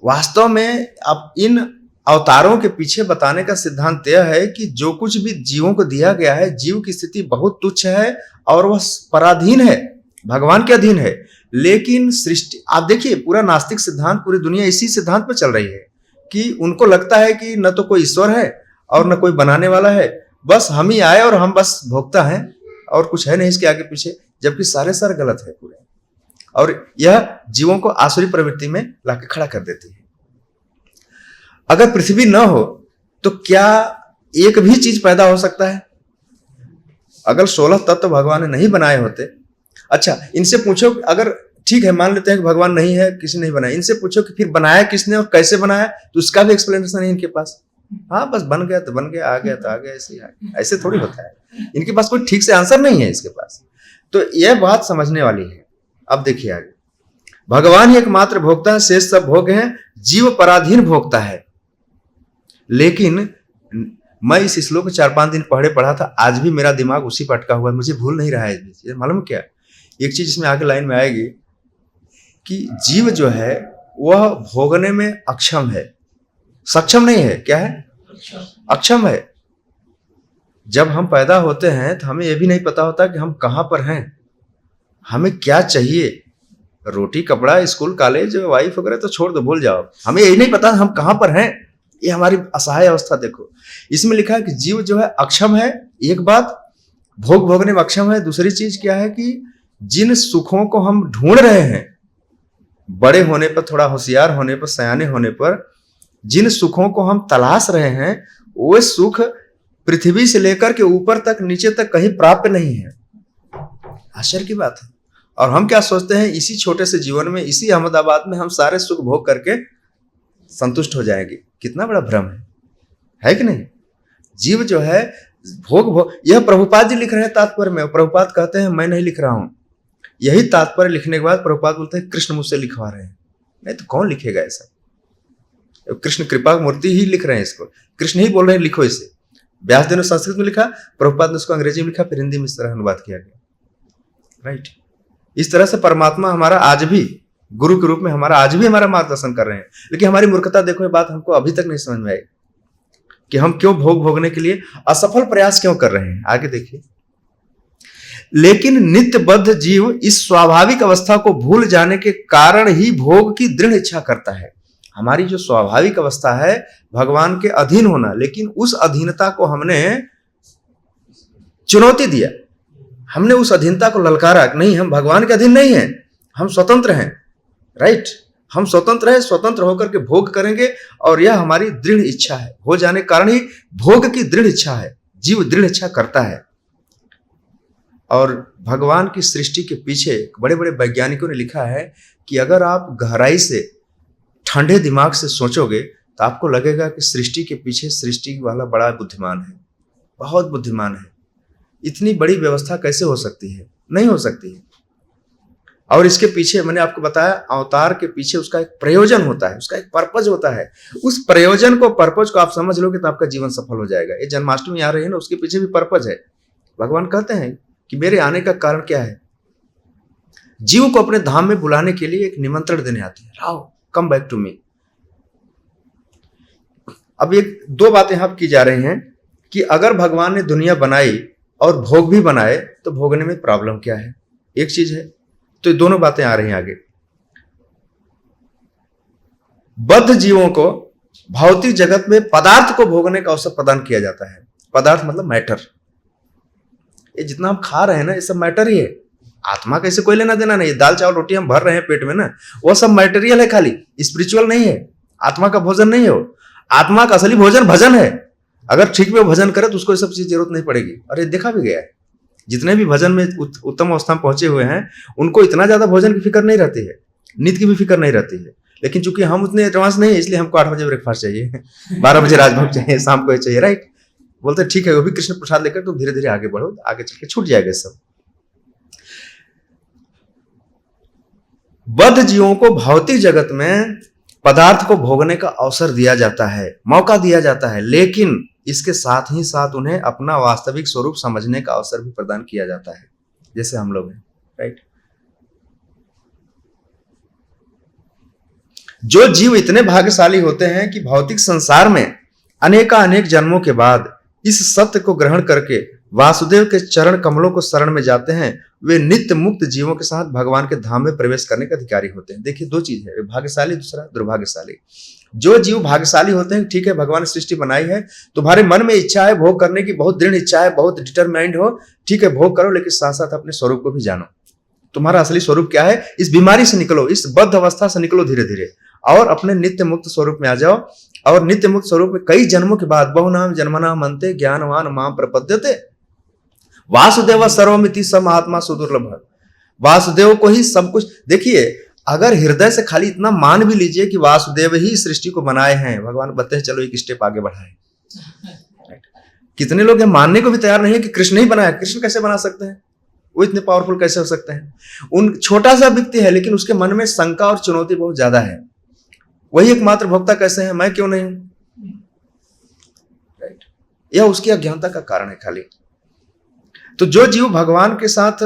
A: वास्तव में अब इन अवतारों के पीछे बताने का सिद्धांत यह है कि जो कुछ भी जीवों को दिया गया है, जीव की स्थिति बहुत तुच्छ है और वह पराधीन है, भगवान के अधीन है। लेकिन सृष्टि, आप देखिए पूरा नास्तिक सिद्धांत, पूरी दुनिया इसी सिद्धांत पर चल रही है कि उनको लगता है कि न तो कोई ईश्वर है और न कोई बनाने वाला है, बस हम ही आए और हम बस भोक्ता हैं और कुछ है नहीं इसके आगे पीछे, जबकि सारे गलत है पूरे। और यह जीवों को आसुरी प्रवृत्ति में लाके खड़ा कर देती है। अगर पृथ्वी न हो तो क्या एक भी चीज पैदा हो सकता है? अगर 16 तत्व भगवान ने नहीं बनाए होते, अच्छा इनसे पूछो, अगर ठीक है मान लेते हैं कि भगवान नहीं है, किसी ने नहीं बनाया, इनसे पूछो कि फिर बनाया किसने और कैसे बनाया, तो उसका भी एक्सप्लेनेशन नहीं इनके पास। हाँ बस बन गया तो बन गया, आ गया तो आ गया, ऐसे ही आ गया। ऐसे थोड़ी होता है, इनके पास कोई ठीक से आंसर नहीं है इसके पास। तो यह बात समझने वाली है। अब देखिए आगे, भगवान ही एकमात्र भोक्ता है, शेष सब भोग हैं, जीव पराधीन भोक्ता है। लेकिन मैं इस श्लोक 4-5 दिन पढ़ा था, आज भी मेरा दिमाग उसी पर अटका हुआ है, मुझे भूल नहीं रहा है। ये मालूम क्या, एक चीज इसमें आगे लाइन में आएगी कि जीव जो है वह भोगने में अक्षम है, सक्षम नहीं है। क्या है? अक्षम है। जब हम पैदा होते हैं तो हमें यह भी नहीं पता होता कि हम कहां पर हैं, हमें क्या चाहिए। रोटी, कपड़ा, स्कूल, कॉलेज, वाइफ वगैरह तो छोड़ दो, भूल जाओ, हमें यही नहीं पता हम कहां पर हैं। ये हमारी असहाय अवस्था देखो। इसमें लिखा है कि जीव जो है अक्षम है, एक बात भोग भोगने में अक्षम है। दूसरी चीज क्या है कि जिन सुखों को हम ढूंढ रहे हैं, बड़े होने पर, थोड़ा होशियार होने पर, सयाने होने पर, जिन सुखों को हम तलाश रहे हैं, वो सुख पृथ्वी से लेकर के ऊपर तक, नीचे तक कहीं प्राप्त नहीं है। आश्चर्य की बात है। और हम क्या सोचते हैं, इसी छोटे से जीवन में, इसी अहमदाबाद में हम सारे सुख भोग करके संतुष्ट हो जाएंगे। कितना बड़ा भ्रम है कि नहीं? जीव जो है भोग, यह प्रभुपाद जी लिख रहे हैं तात्पर्य में। प्रभुपाद कहते हैं मैं नहीं लिख रहा हूं। यही तात्पर्य लिखने के बाद प्रभुपाद बोलते हैं कृष्ण मुझसे लिखवा रहे हैं। नहीं तो कौन लिखेगा ऐसा? कृष्ण कृपा मूर्ति ही लिख रहे हैं इसको, कृष्ण ही बोल रहे हैं लिखो इसे। व्यासदेव ने संस्कृत में लिखा, प्रभुपाद ने उसको अंग्रेजी में लिखा, फिर हिंदी में इस तरह अनुवाद किया गया। राइट? इस तरह से परमात्मा हमारा आज भी गुरु के रूप में आज भी हमारा मार्गदर्शन कर रहे हैं। लेकिन हमारी मूर्खता देखो, ये बात हमको अभी तक नहीं समझ में आई कि हम क्यों भोगने के लिए असफल प्रयास क्यों कर रहे हैं। आगे देखिए, लेकिन नित्यबद्ध जीव इस स्वाभाविक अवस्था को भूल जाने के कारण ही भोग की दृढ़ इच्छा करता है। हमारी जो स्वाभाविक अवस्था है भगवान के अधीन होना, लेकिन उस अधीनता को हमने चुनौती दिया, हमने उस अधीनता को ललकारा। नहीं, हम भगवान के अधीन नहीं हैं, हम स्वतंत्र हैं। राइट? हम स्वतंत्र हैं, स्वतंत्र होकर के भोग करेंगे, और यह हमारी दृढ़ इच्छा है। हो जाने के कारण ही भोग की दृढ़ इच्छा है, जीव दृढ़ इच्छा करता है। और भगवान की सृष्टि के पीछे बड़े बड़े वैज्ञानिकों ने लिखा है कि अगर आप गहराई से, ठंडे दिमाग से सोचोगे तो आपको लगेगा कि सृष्टि के पीछे सृष्टि वाला बड़ा बुद्धिमान है, बहुत बुद्धिमान है। इतनी बड़ी व्यवस्था कैसे हो सकती है? नहीं हो सकती है। और इसके पीछे मैंने आपको बताया, अवतार के पीछे उसका एक प्रयोजन होता है, उसका एक पर्पज होता है। उस प्रयोजन को, पर्पज को आप समझ लोगे तो आपका जीवन सफल हो जाएगा। ये जन्माष्टमी आ रही है ना, उसके पीछे भी पर्पज है। भगवान कहते हैं कि मेरे आने का कारण क्या है? जीव को अपने धाम में बुलाने के लिए एक निमंत्रण देने आते हैं, आओ कम बैक टू मी। अब एक दो बातें यहां की जा रही हैं कि अगर भगवान ने दुनिया बनाई और भोग भी बनाए तो भोगने में प्रॉब्लम क्या है? एक चीज है। तो ये दोनों बातें आ रही हैं आगे। बद्ध जीवों को भौतिक जगत में पदार्थ को भोगने का अवसर प्रदान किया जाता है। पदार्थ मतलब मैटर। ये जितना हम खा रहे हैं ना, ये सब मैटर ही है। आत्मा का इससे कोई लेना देना नहीं। दाल चावल रोटी हम भर रहे हैं पेट में ना, वो सब मटेरियल है, खाली स्पिरिचुअल नहीं है। आत्मा का भोजन नहीं है वो। आत्मा का असली भोजन भजन है। अगर ठीक में भजन करे तो उसको ये सब चीज जरूरत नहीं पड़ेगी। और ये देखा भी गया है, जितने भी भजन में उत्तम अवस्था में पहुंचे हुए हैं उनको इतना ज्यादा भोजन की फिक्र नहीं रहती है, नींद की भी फिक्र नहीं रहती है। लेकिन चूंकि हम उतने एडवांस नहीं है, इसलिए हमको 8 बजे ब्रेकफास्ट चाहिए, 12 बजे राजभोग चाहिए, शाम को चाहिए, राइट। बोलते ठीक है, वो भी कृष्ण प्रसाद लेकर तो धीरे धीरे आगे बढ़ो, आगे चल के छूट जाएगा सब। बद्ध जीवों को भौतिक जगत में पदार्थ को भोगने का अवसर दिया जाता है, मौका दिया जाता है, लेकिन इसके साथ ही साथ उन्हें अपना वास्तविक स्वरूप समझने का अवसर भी प्रदान किया जाता है, जैसे हम लोग हैं, राइट। जो जीव इतने भाग्यशाली होते हैं कि भौतिक संसार में अनेक जन्मों के बाद इस सत्य को ग्रहण करके वासुदेव के चरण कमलों को शरण में जाते हैं, वे नित्य मुक्त जीवों के साथ भगवान के धाम में प्रवेश करने के अधिकारी होते हैं। देखिए, दो चीज है, भाग्यशाली, दूसरा दुर्भाग्यशाली। जो जीव भाग्यशाली होते हैं, ठीक है, भगवान ने सृष्टि बनाई है, तुम्हारे मन में इच्छा है भोग करने की, बहुत दृढ़ इच्छा है, बहुत डिटरमाइंड हो, ठीक है, भोग करो, लेकिन साथ साथ अपने स्वरूप को भी जानो। तुम्हारा असली स्वरूप क्या है, इस बीमारी से निकलो, इस बद्ध अवस्था से निकलो धीरे धीरे, और अपने नित्य मुक्त स्वरूप में आ जाओ। और नित्य मुक्त स्वरूप में कई जन्मों के बाद बहुनाम जन्मनाम अन्ते ज्ञानवान माम प्रपद्यते वासुदेव सर्वमिति स महात्मा सुदुर्लभ। वासुदेव को ही सब कुछ। देखिए, अगर हृदय से खाली इतना मान भी लीजिए कि वासुदेव ही सृष्टि को बनाए हैं, भगवान बताते हैं चलो एक स्टेप आगे बढ़ाए। कितने लोग हैं मानने को भी तैयार नहीं है कि कृष्ण ही बनाया। कृष्ण कैसे बना सकते हैं, वो इतने पावरफुल कैसे हो सकते हैं। उन छोटा सा व्यक्ति है, लेकिन उसके मन में शंका और चुनौती बहुत ज्यादा है। वही एकमात्र भोक्ता कैसे है, मैं क्यों नहीं हूं, राइट। यह उसकी अज्ञानता का कारण है खाली। तो जो जीव भगवान के साथ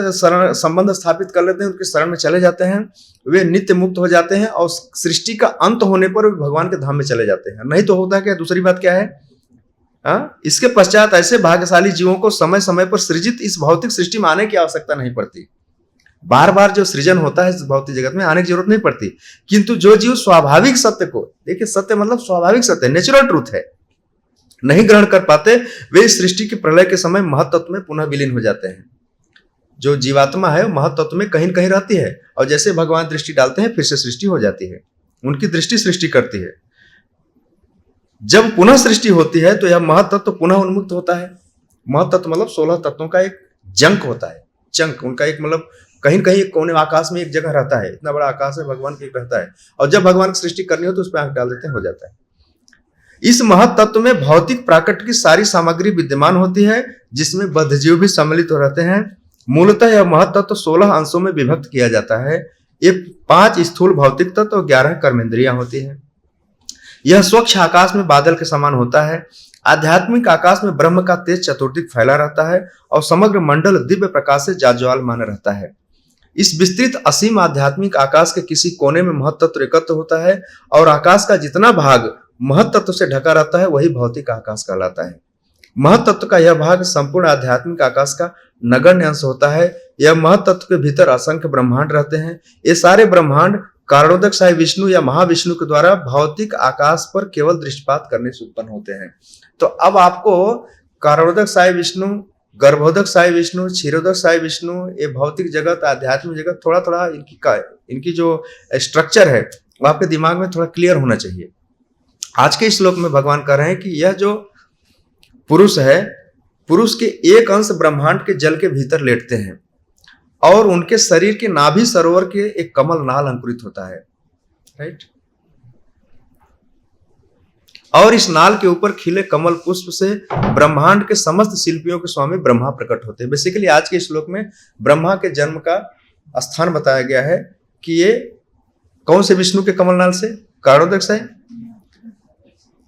A: संबंध स्थापित कर लेते हैं, उनके शरण में चले जाते हैं, वे नित्य मुक्त हो जाते हैं, और सृष्टि का अंत होने पर वे भगवान के धाम में चले जाते हैं। नहीं तो होता क्या, दूसरी बात क्या है, इसके पश्चात ऐसे भाग्यशाली जीवों को समय समय पर सृजित इस भौतिक सृष्टि में आने की आवश्यकता नहीं पड़ती। बार बार जो सृजन होता है इस भौतिक जगत में आने की जरूरत नहीं पड़ती। किंतु जो जीव स्वाभाविक सत्य को, देखिए सत्य मतलब स्वाभाविक सत्य, नेचुरल ट्रूथ है, नहीं ग्रहण कर पाते, वे इस सृष्टि के प्रलय के समय महत्त्व में पुनः विलीन हो जाते हैं। जो जीवात्मा है महत्त्व में कहीं न कहीं रहती है, और जैसे भगवान दृष्टि डालते हैं फिर से सृष्टि हो जाती है। उनकी दृष्टि सृष्टि करती है। जब पुनः सृष्टि होती है तो यह महत्त्व पुनः उन्मुक्त होता है। महत्त्व मतलब 16 तत्वों का एक जंक होता है, चंक उनका एक, मतलब कहीं कहीं कोने आकाश में एक जगह रहता है। इतना बड़ा आकाश है, भगवान के रहता है, और जब भगवान की सृष्टि करनी हो तो उस पर आंख डाल देते हैं, हो जाता है। इस महत्त्व में भौतिक प्राकृत की सारी सामग्री विद्यमान होती है, जिसमें बद्ध जीव भी सम्मिलित हो रहते हैं। मूलतः यह महत्त्व 16 अंशों में विभक्त किया जाता है। ये 5 स्थूल भौतिक तत्व और 11 कर्मेंद्रियां होती है। यह स्वच्छ आकाश में बादल के समान होता है। आध्यात्मिक आकाश में ब्रह्म का तेज चतुर्दिक फैला रहता है, और समग्र मंडल दिव्य प्रकाश से जाज्वल्यमान रहता है। इस विस्तृत असीम आध्यात्मिक आकाश के किसी कोने में महत्त्व एकत्र होता है, और आकाश का जितना भाग महत्त्व से ढका रहता है वही भौतिक आकाश कहलाता है। महत्त्व का यह भाग संपूर्ण आध्यात्मिक आकाश का नगण्य अंश होता है। यह महत्त्व के भीतर असंख्य ब्रह्मांड रहते हैं। ये सारे ब्रह्मांड कारणोदक साई विष्णु या महाविष्णु के द्वारा भौतिक आकाश पर केवल दृष्टिपात करने से उत्पन्न होते हैं। तो अब आपको कारणोदक साई विष्णु, गर्भोदक साई विष्णु, क्षीरोदक साई विष्णु, ये भौतिक जगत, आध्यात्मिक जगत, थोड़ा थोड़ा इनकी जो स्ट्रक्चर है वो आपके दिमाग में थोड़ा क्लियर होना चाहिए। आज के श्लोक में भगवान कह रहे हैं कि यह जो पुरुष है, पुरुष के एक अंश ब्रह्मांड के जल के भीतर लेटते हैं, और उनके शरीर के नाभि सरोवर के एक कमल नाल अंकुरित होता है, राइट। और इस नाल के ऊपर खिले कमल पुष्प से ब्रह्मांड के समस्त शिल्पियों के स्वामी ब्रह्मा प्रकट होते हैं। बेसिकली आज के श्लोक में ब्रह्मा के जन्म का स्थान बताया गया है कि ये कौन से विष्णु के कमल नाल से, कारणोदक से।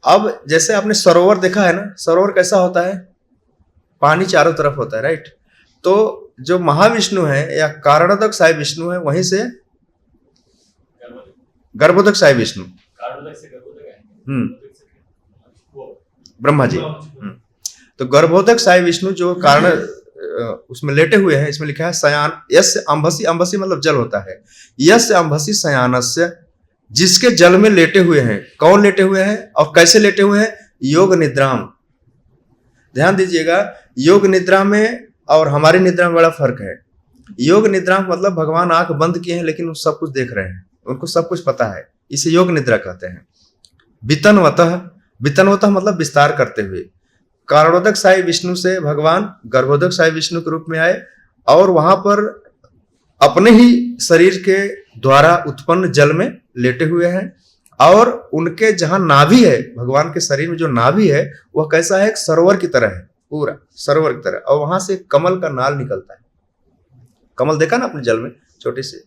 A: अब जैसे आपने सरोवर देखा है ना, सरोवर कैसा होता है, पानी चारों तरफ होता है, राइट। तो जो महाविष्णु है या कारणोदक साई विष्णु है, वहीं से गर्भोदक साई विष्णु, ब्रह्मा जी। तो गर्भोदक साई विष्णु जो कारण उसमें लेटे हुए हैं, इसमें लिखा है शयान यस्य अंभसी, अंभसी मतलब जल होता है, यस्य अंभसी शयानस्य जिसके जल में लेटे हुए हैं। कौन लेटे हुए हैं और कैसे लेटे हुए हैं? योग निद्राम। ध्यान दीजिएगा, योग निद्रा में और हमारी निद्रा में बड़ा फर्क है। योग निद्रा मतलब भगवान आंख बंद किए हैं लेकिन वो सब कुछ देख रहे हैं, उनको सब कुछ पता है, इसे योग निद्रा कहते हैं। वितनवतः, वितनवतः मतलब विस्तार करते हुए। कारणोदक साई विष्णु से भगवान गर्भोदक साई विष्णु के रूप में आए और वहां पर अपने ही शरीर के द्वारा उत्पन्न जल में लेटे हुए हैं। और उनके जहां नाभि है, भगवान के शरीर में जो नाभि है वह कैसा है? एक सरोवर की तरह है, पूरा सरोवर की तरह। और वहां से कमल का नाल निकलता है। कमल देखा ना अपने जल में, छोटे से,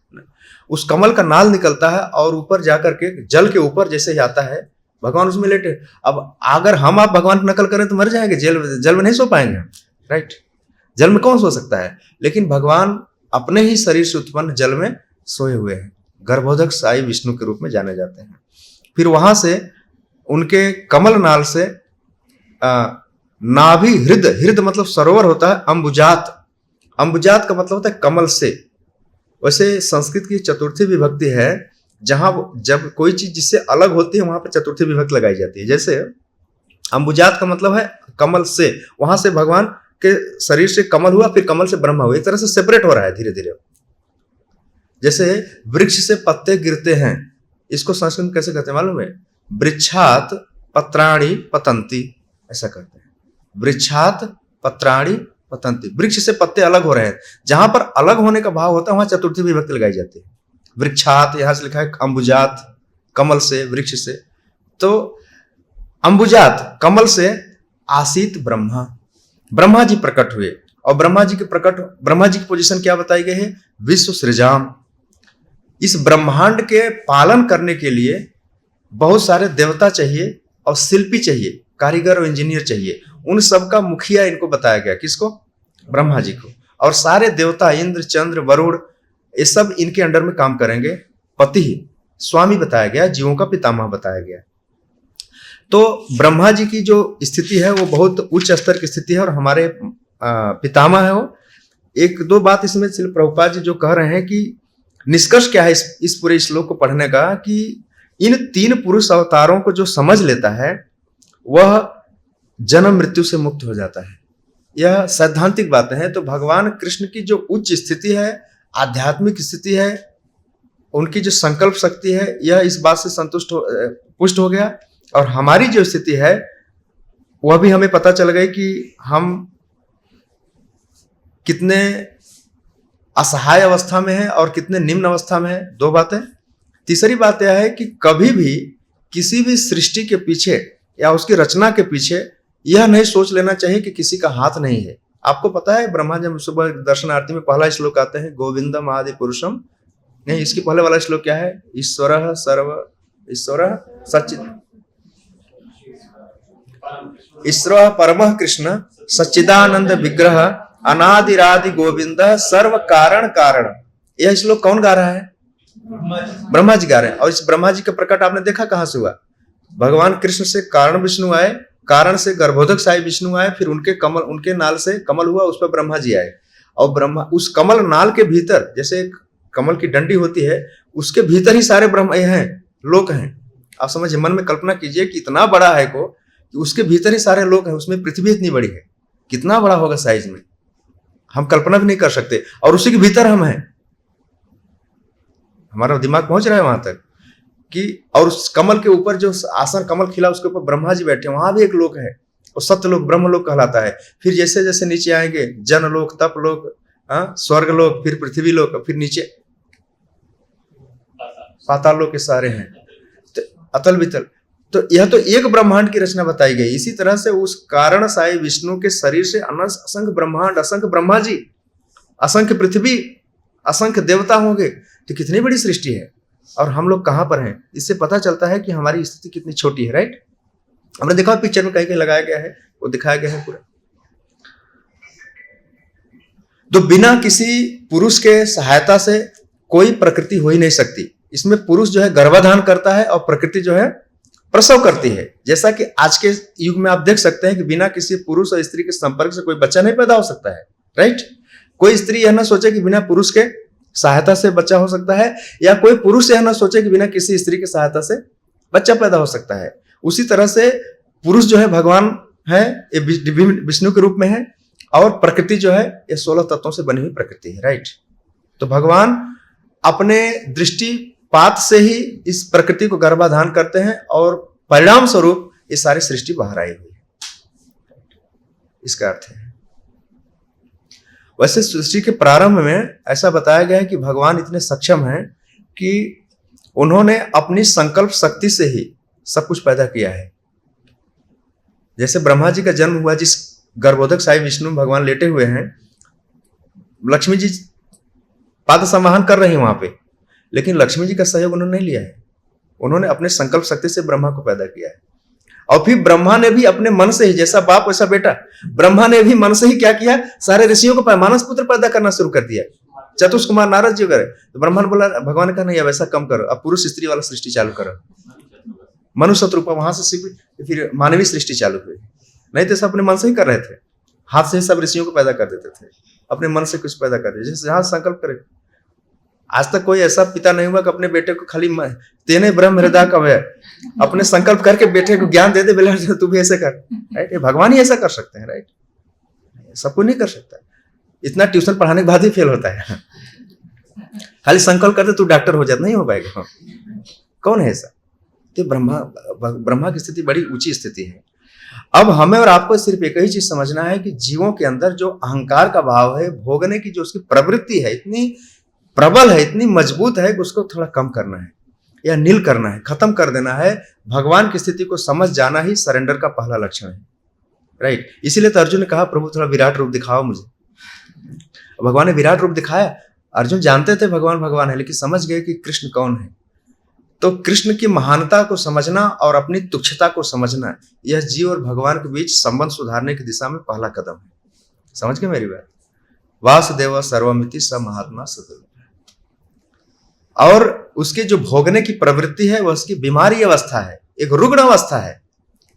A: उस कमल का नाल निकलता है और ऊपर जाकर के जल के ऊपर जैसे ही आता है भगवान उसमें लेटे। अब अगर हम आप भगवान की नकल करें तो मर जाएंगे, जल में नहीं सो पाएंगे हम, राइट? जल में कौन सो सकता है? लेकिन भगवान अपने ही शरीर से उत्पन्न जल में सोए हुए हैं, गर्भोदक साई विष्णु के रूप में जाने जाते हैं। फिर वहां से उनके कमल नाल से नाभि, हृद मतलब सरोवर होता है, अंबुजात, अंबुजात का मतलब होता है कमल से। वैसे संस्कृत की चतुर्थी विभक्ति है, जहां जब कोई चीज जिससे अलग होती है वहां पर चतुर्थी विभक्ति लगाई जाती है। जैसे अंबुजात का मतलब है कमल से, वहां से भगवान के शरीर से कमल हुआ, फिर कमल से ब्रह्मा हुआ, एक तरह से सेपरेट हो रहा है धीरे धीरे। जैसे वृक्ष से पत्ते गिरते हैं, इसको संस्कृत में कैसे कहते हैं मालूम है? वृक्षात पत्राणि पतंती, ऐसा कहते हैं। वृक्षात पत्राणि पतंती, वृक्ष से पत्ते अलग हो रहे हैं। जहां पर अलग होने का भाव होता है वहां चतुर्थी विभक्ति लगाई जाती है। वृक्षात, यहां से लिखा है अंबुजात, कमल से, वृक्ष से। तो अंबुजात कमल से आसीत ब्रह्मा, ब्रह्मा जी प्रकट हुए। और ब्रह्मा जी की पोजीशन क्या बताई गई है? विश्व सृजाम। इस ब्रह्मांड के पालन करने के लिए बहुत सारे देवता चाहिए और शिल्पी चाहिए, कारीगर और इंजीनियर चाहिए। उन सब का मुखिया इनको बताया गया, किसको? ब्रह्मा जी को। और सारे देवता इंद्र, चंद्र, वरुण, ये सब इनके अंडर में काम करेंगे। पति स्वामी बताया गया, जीवों का पितामह बताया गया। तो ब्रह्मा जी की जो स्थिति है वो बहुत उच्च स्तर की स्थिति है और हमारे पितामह है वो। एक दो बात इसमें श्रील प्रभुपाद जी जो कह रहे हैं कि निष्कर्ष क्या है इस पूरे श्लोक को पढ़ने का, कि इन तीन पुरुष अवतारों को जो समझ लेता है वह जन्म मृत्यु से मुक्त हो जाता है। यह सैद्धांतिक बातें हैं। तो भगवान कृष्ण की जो उच्च स्थिति है, आध्यात्मिक स्थिति है, उनकी जो संकल्प शक्ति है, यह इस बात से पुष्ट हो गया। और हमारी जो स्थिति है वह भी हमें पता चल गई कि हम कितने असहाय अवस्था में है और कितने निम्न अवस्था में है। दो बातें। तीसरी बात यह है कि कभी भी किसी भी सृष्टि के पीछे या उसकी रचना के पीछे यह नहीं सोच लेना चाहिए कि किसी का हाथ नहीं है। आपको पता है ब्रह्मा जब सुबह दर्शन आरती में पहला श्लोक आते हैं, गोविंदम आदि पुरुषम, नहीं, इसके पहले वाला श्लोक क्या है? ईश्वर सर्व, ईश्वर सच्चिद, ईश्वर परमः कृष्ण सच्चिदानंद विग्रह अनादिरादि गोविंद सर्व कारण कारण। यह श्लोक कौन गा रहा है? ब्रह्मा जी गा रहे हैं। और इस ब्रह्मा जी का प्रकट आपने देखा कहां से हुआ? भगवान कृष्ण से कारण विष्णु आए, कारण से गर्भोदक साई विष्णु आए, फिर उनके नाल से कमल हुआ, उस पर ब्रह्मा जी आए। और ब्रह्मा उस कमल नाल के भीतर, जैसे एक कमल की डंडी होती है, उसके भीतर ही सारे ब्रह्म हैं, लोक हैं। आप समझिए, मन में कल्पना कीजिए कि इतना बड़ा है को कि उसके भीतर ही सारे लोग हैं। उसमें पृथ्वी इतनी बड़ी है, कितना बड़ा होगा साइज में, हम कल्पना भी नहीं कर सकते। और उसी के भीतर हम हैं। हमारा दिमाग पहुंच रहा है वहां तक कि, और उस कमल के ऊपर जो आसन कमल खिला उसके ऊपर ब्रह्मा जी बैठे, वहां भी एक लोक है, और सत्यलोक ब्रह्मलोक कहलाता है। फिर जैसे जैसे नीचे आएंगे, जनलोक, तपलोक, स्वर्गलोक, फिर पृथ्वी लोक, फिर नीचे पाताल लोक के सारे हैं, तो अतल वितल। तो यह तो एक ब्रह्मांड की रचना बताई गई। इसी तरह से उस कारण साई विष्णु के शरीर से असंख्य ब्रह्मांड, असंख्य ब्रह्मा जी, असंख्य पृथ्वी, असंख्य देवता होंगे। तो कितनी बड़ी सृष्टि है और हम लोग कहां पर हैं। इससे पता चलता है कि हमारी स्थिति कितनी छोटी है, राइट? हमने देखा पिक्चर में कहीं कहीं लगाया गया है, वो दिखाया गया है पूरा। तो बिना किसी पुरुष के सहायता से कोई प्रकृति हो ही नहीं सकती। इसमें पुरुष जो है गर्भाधान करता है और प्रकृति जो है प्रसव करती है। जैसा कि आज के युग में आप देख सकते हैं कि बिना किसी पुरुष और स्त्री के संपर्क से कोई बच्चा नहीं पैदा हो सकता है, राइट? कोई स्त्री यह ना सोचे कि बिना पुरुष के सहायता से बच्चा हो सकता है, या कोई पुरुष यह ना सोचे कि बिना किसी स्त्री की सहायता से बच्चा पैदा हो सकता है। उसी तरह से पुरुष जो है भगवान है, ये विष्णु के रूप में है, और प्रकृति जो है ये 16 तत्वों से बनी हुई प्रकृति है, राइट। तो भगवान अपने दृष्टिपात से ही इस प्रकृति को गर्भाधान करते हैं और परिणाम स्वरूप ये सारी सृष्टि बाहर आई हुई है, इसका अर्थ है। वैसे सृष्टि के प्रारंभ में ऐसा बताया गया है कि भगवान इतने सक्षम हैं कि उन्होंने अपनी संकल्प शक्ति से ही सब कुछ पैदा किया है। जैसे ब्रह्मा जी का जन्म हुआ, जिस गर्भोदक साई विष्णु भगवान लेटे हुए हैं, लक्ष्मी जी पाद संवाहन कर रही हैं वहां पे, लेकिन लक्ष्मी जी का सहयोग उन्होंने नहीं लिया है। उन्होंने अपने संकल्प शक्ति से ब्रह्मा को पैदा किया है। और फिर ब्रह्मा ने भी अपने मन से ही, जैसा बाप वैसा बेटा, ब्रह्मा ने भी मन से ही क्या किया, सारे ऋषियों को मानस पुत्र पैदा करना शुरू कर दिया। चतुष कुमार नारद जी करे तो ब्रह्मा ने बोला, भगवान ने कहा नहीं अब ऐसा कम करो, अब पुरुष स्त्री वाला सृष्टि चालू करो। मनुष्य रूपा वहां से फिर मानवीय सृष्टि चालू हुई। नहीं तो सब अपने मन से ही कर रहे थे, हाथ से सब ऋषियों को पैदा कर देते थे, अपने मन से कुछ पैदा कर देते, जैसे जहां संकल्प करे। आज तक कोई ऐसा पिता नहीं हुआ कि अपने बेटे को खाली तेने ब्रह्म हृदय कवय अपने संकल्प करके बेटे को ज्ञान दे दे, बोला तू भी ऐसे कर, राइट। भगवान ही ऐसा कर सकते हैं, राइट। सबको नहीं कर सकता, इतना ट्यूशन पढ़ाने के बाद ही फेल होता है। खाली संकल्प करते तू डॉक्टर हो जाता, नहीं हो पाएगा। कौन है ऐसा? तो ब्रह्मा की स्थिति बड़ी ऊंची स्थिति है। अब हमें और आपको सिर्फ एक ही चीज समझना है कि जीवों के अंदर जो अहंकार का भाव है, भोगने की जो उसकी प्रवृत्ति है, इतनी प्रबल है, इतनी मजबूत है कि उसको थोड़ा कम करना है या नील करना है, खत्म कर देना है। भगवान की स्थिति को समझ जाना ही सरेंडर का पहला लक्षण है, राइट। इसीलिए तो अर्जुन ने कहा, प्रभु थोड़ा विराट रूप दिखाओ मुझे। भगवान ने विराट रूप दिखाया। अर्जुन जानते थे भगवान भगवान है, लेकिन समझ गए कि कृष्ण कौन है। तो कृष्ण की महानता को समझना और अपनी तुच्छता को समझना, यह जीव और भगवान के बीच संबंध सुधारने की दिशा में पहला कदम है। समझ गए मेरी बात? वासुदेव सर्वमिति स महात्मा सदुर्लभ। और उसके जो भोगने की प्रवृत्ति है वह उसकी बीमारी अवस्था है, एक रुग्ण अवस्था है।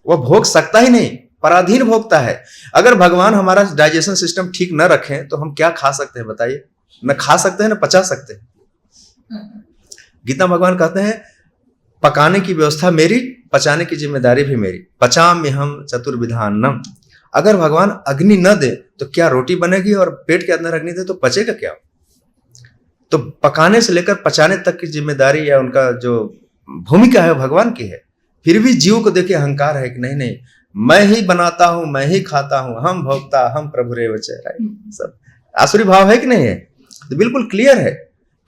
A: वह भोग सकता ही नहीं, पराधीन भोगता है। अगर भगवान हमारा डाइजेशन सिस्टम ठीक न रखें तो हम क्या खा सकते हैं बताइए? न खा सकते हैं न पचा सकते हैं। गीता भगवान कहते हैं, पकाने की व्यवस्था मेरी, पचाने की जिम्मेदारी भी मेरी। पचाम्य हम चतुर्विधान्नम। अगर भगवान अग्नि न दे तो क्या रोटी बनेगी, और पेट के अंदर अग्नि दे तो पचेगा क्या? तो पकाने से लेकर पचाने तक की जिम्मेदारी या उनका जो भूमिका है भगवान की है। फिर भी जीव को देखिए अहंकार है कि नहीं नहीं मैं ही बनाता हूं, मैं ही खाता हूं, हम भोक्ता हम प्रभु रेव च, सब आसुरी भाव है कि नहीं है? तो बिल्कुल क्लियर है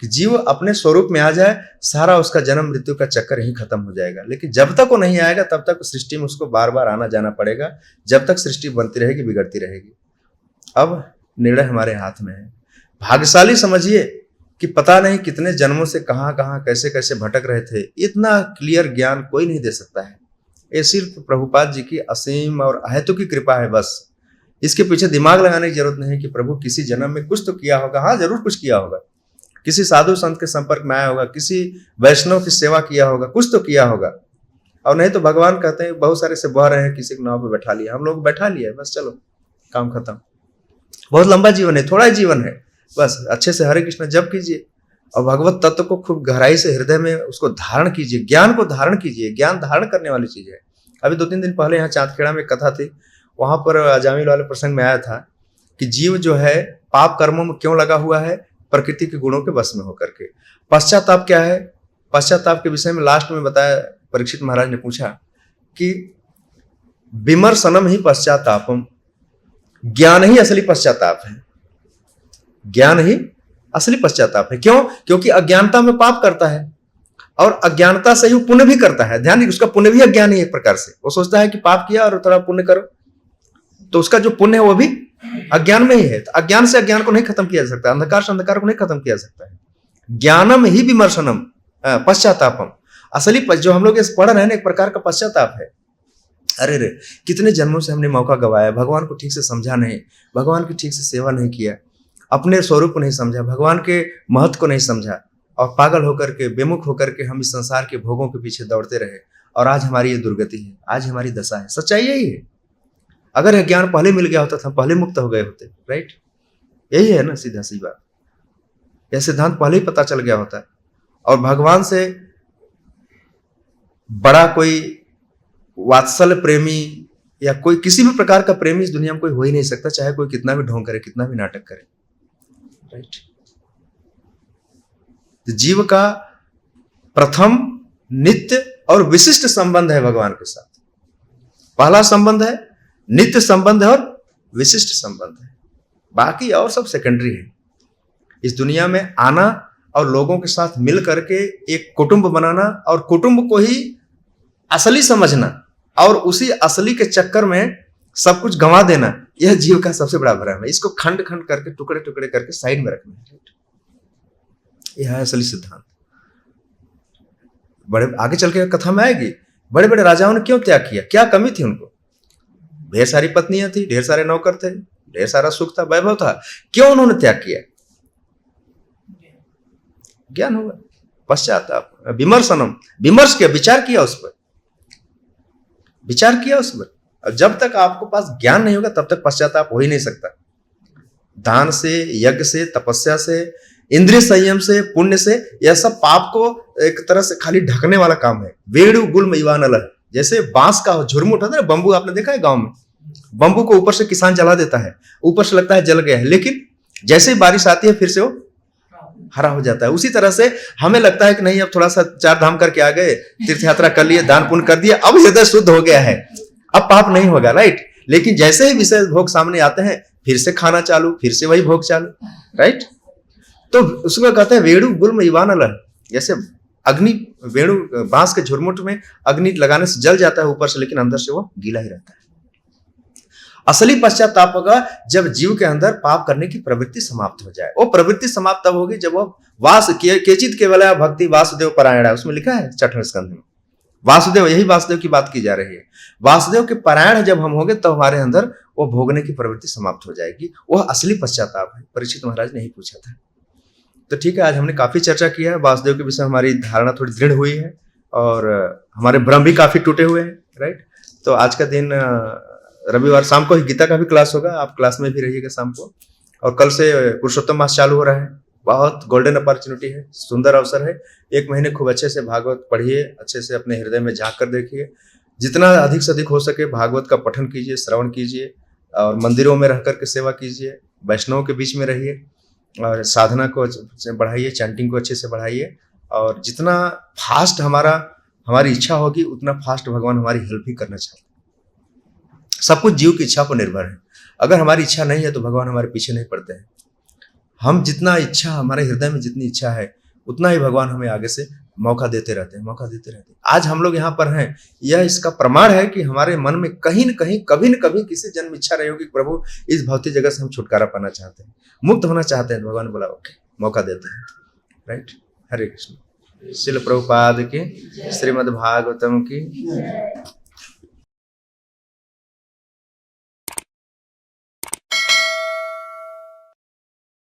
A: कि जीव अपने स्वरूप में आ जाए, सारा उसका जन्म मृत्यु का चक्कर ही खत्म हो जाएगा। लेकिन जब तक वो नहीं आएगा तब तक सृष्टि में उसको बार बार आना जाना पड़ेगा, जब तक सृष्टि बनती रहेगी, बिगड़ती रहेगी। अब निर्णय हमारे हाथ में है। भाग्यशाली समझिए कि पता नहीं कितने जन्मों से कहां कहां कैसे कैसे भटक रहे थे। इतना क्लियर ज्ञान कोई नहीं दे सकता है। ये सिर्फ प्रभुपाद जी की असीम और अहेतुकी की कृपा है बस। इसके पीछे दिमाग लगाने की जरूरत नहीं है कि प्रभु किसी जन्म में कुछ तो किया होगा। हाँ, जरूर कुछ किया होगा, किसी साधु संत के संपर्क में आया होगा, किसी वैष्णव की सेवा किया होगा, कुछ तो किया होगा। और नहीं तो भगवान कहते हैं बहुत सारे से बह रहे हैं, किसी को नाव पे बैठा लिया, हम लोग बैठा लिया, बस चलो काम खत्म। बहुत लंबा जीवन है, थोड़ा ही जीवन है, बस अच्छे से हरे कृष्ण जप कीजिए और भगवत तत्व को खूब गहराई से हृदय में उसको धारण कीजिए, ज्ञान को धारण कीजिए। ज्ञान धारण करने वाली चीज है। अभी 2-3 दिन पहले यहाँ चांदखेड़ा में एक कथा थी, वहां पर अजामिल वाले प्रसंग में आया था कि जीव जो है पाप कर्मों में क्यों लगा हुआ है? प्रकृति के गुणों के वश में होकर के। पश्चाताप क्या है? पश्चाताप के विषय में लास्ट में बताया, परीक्षित महाराज ने पूछा कि विमर्शनम ही पश्चातापम, ज्ञान ही असली पश्चाताप है। ज्ञान ही असली पश्चाताप है। क्यों? क्योंकि अज्ञानता में पाप करता है और अज्ञानता से ही वो पुण्य भी करता है। ध्यान, उसका पुण्य भी अज्ञान ही एक प्रकार से। वो सोचता है कि पाप किया और थोड़ा पुण्य करो, तो उसका जो पुण्य है वो भी अज्ञान में ही है। तो अज्ञान से अज्ञान को नहीं खत्म किया जा सकता, अंधकार से अंधकार को नहीं खत्म किया जा सकता है। ज्ञानम ही विमर्शनम पश्चातापम, असली जो हम लोग पढ़ रहे हैं एक प्रकार का पश्चाताप है। अरे रे, कितने जन्मों से हमने मौका गवाया, भगवान को ठीक से समझा नहीं, भगवान की ठीक से सेवा नहीं किया, अपने स्वरूप को नहीं समझा, भगवान के महत्व को नहीं समझा, और पागल होकर के, बेमुख होकर के हम इस संसार के भोगों के पीछे दौड़ते रहे, और आज हमारी ये दुर्गति है, आज हमारी दशा है। सच्चाई यही है। अगर यह ज्ञान पहले मिल गया होता तो हम पहले मुक्त हो गए होते, राइट? यही है ना सीधा सी बात। यह सिद्धांत पहले ही पता चल गया होता है। और भगवान से बड़ा कोई वात्सल्य प्रेमी या कोई किसी भी प्रकार का प्रेमी इस दुनिया में कोई हो ही नहीं सकता, चाहे कोई कितना भी ढोंग करे, कितना भी नाटक करे, राइट। तो जीव का प्रथम, नित्य और विशिष्ट संबंध है भगवान के साथ। पहला संबंध है नित्य संबंध है और विशिष्ट संबंध है, बाकी और सब सेकेंडरी है। इस दुनिया में आना और लोगों के साथ मिल करके एक कुटुंब बनाना और कुटुंब को ही असली समझना और उसी असली के चक्कर में सब कुछ गंवा देना, यह जीव का सबसे बड़ा भ्रम है। इसको खंड खंड करके, टुकड़े टुकड़े करके साइड में रखना है, यह है असली सिद्धांत। बड़े आगे चल के कथा में आएगी, बड़े बड़े राजाओं ने क्यों त्याग किया, क्या कमी थी उनको? ढेर सारी पत्नियां थी, ढेर सारे नौकर थे, ढेर सारा सुख था, वैभव था, क्यों उन्होंने त्याग किया? ज्ञान होगा, पश्चाताप, विमर्शनम, विमर्श किया, विचार किया उस पर, विचार किया उस पर। और जब तक आपको पास ज्ञान नहीं होगा तब तक पश्चाताप हो ही नहीं सकता। दान से, यज्ञ से, तपस्या से, इंद्रिय संयम से, पुण्य से, यह सब पाप को एक तरह से खाली ढकने वाला काम है। वेणु गुल्म इवानल, जैसे बांस का झुरमुट होता है ना, बंबू आपने देखा है गांव में, बंबू को ऊपर से किसान जला देता है, ऊपर से लगता है जल गया है, लेकिन जैसे ही बारिश आती है फिर से वो हरा हो जाता है। उसी तरह से हमें लगता है कि नहीं, अब थोड़ा सा 4 धाम करके आ गए, तीर्थ यात्रा कर लिए, दान पुण्य कर दिया, अब हृदय शुद्ध हो गया है, अब पाप नहीं होगा, राइट। लेकिन जैसे ही विषय भोग सामने आते हैं फिर से खाना चालू, फिर से वही भोग चालू, राइट। तो उसको कहते हैं वेणु गुल्म इवानल, जैसे अग्नि, वेणु बांस के झुरमुट में अग्नि लगाने से जल जाता है ऊपर से, लेकिन अंदर से वो गीला ही रहता है। असली पश्चाताप होगा जब जीव के अंदर पाप करने की प्रवृत्ति समाप्त हो जाए। वो प्रवृत्ति समाप्त तब होगी जब वो केचित केवल भक्ति वासुदेव परायण है, उसमें लिखा है 6वें स्कंध में, वासुदेव, यही वासुदेव की बात की जा रही है। वासुदेव के परायण जब हम होंगे तब हमारे अंदर वो भोगने की प्रवृत्ति समाप्त हो जाएगी। वह असली पश्चाताप है। परीक्षित महाराज ने यही पूछा था। तो ठीक है, आज हमने काफी चर्चा किया है वासुदेव के विषय, हमारी धारणा थोड़ी दृढ़ हुई है और हमारे भ्रम भी काफी टूटे हुए हैं, राइट। तो आज का दिन रविवार शाम को ही गीता का भी क्लास होगा, आप क्लास में भी रहिएगा शाम को। और कल से पुरुषोत्तम मास चालू हो रहा है, बहुत गोल्डन अपॉर्चुनिटी है, सुंदर अवसर है। 1 महीने खूब अच्छे से भागवत पढ़िए, अच्छे से अपने हृदय में झांक कर देखिए, जितना अधिक से अधिक हो सके भागवत का पठन कीजिए, श्रवण कीजिए, और मंदिरों में रह करके सेवा कीजिए, वैष्णवों के बीच में रहिए, और साधना को बढ़ाइए, चैंटिंग को अच्छे से बढ़ाइए। और जितना फास्ट हमारी इच्छा होगी उतना फास्ट भगवान हमारी हेल्प ही करना चाहते हैं। सब कुछ जीव की इच्छा पर निर्भर है। अगर हमारी इच्छा नहीं है तो भगवान हमारे पीछे नहीं पड़ते हैं। हम जितना इच्छा, हमारे हृदय में जितनी इच्छा है उतना ही भगवान हमें आगे से मौका देते रहते हैं, मौका देते रहते हैं। आज हम लोग यहाँ पर हैं, यह इसका प्रमाण है कि हमारे मन में कहीं न कहीं, कभी न कभी किसी जन्म इच्छा रही होगी, प्रभु इस भौतिक जगत से हम छुटकारा पाना चाहते हैं, मुक्त होना चाहते हैं। भगवान बोला ओके, मौका देते हैं, राइट। हरे कृष्ण। श्रील प्रभुपाद की, श्रीमद् भागवतम की।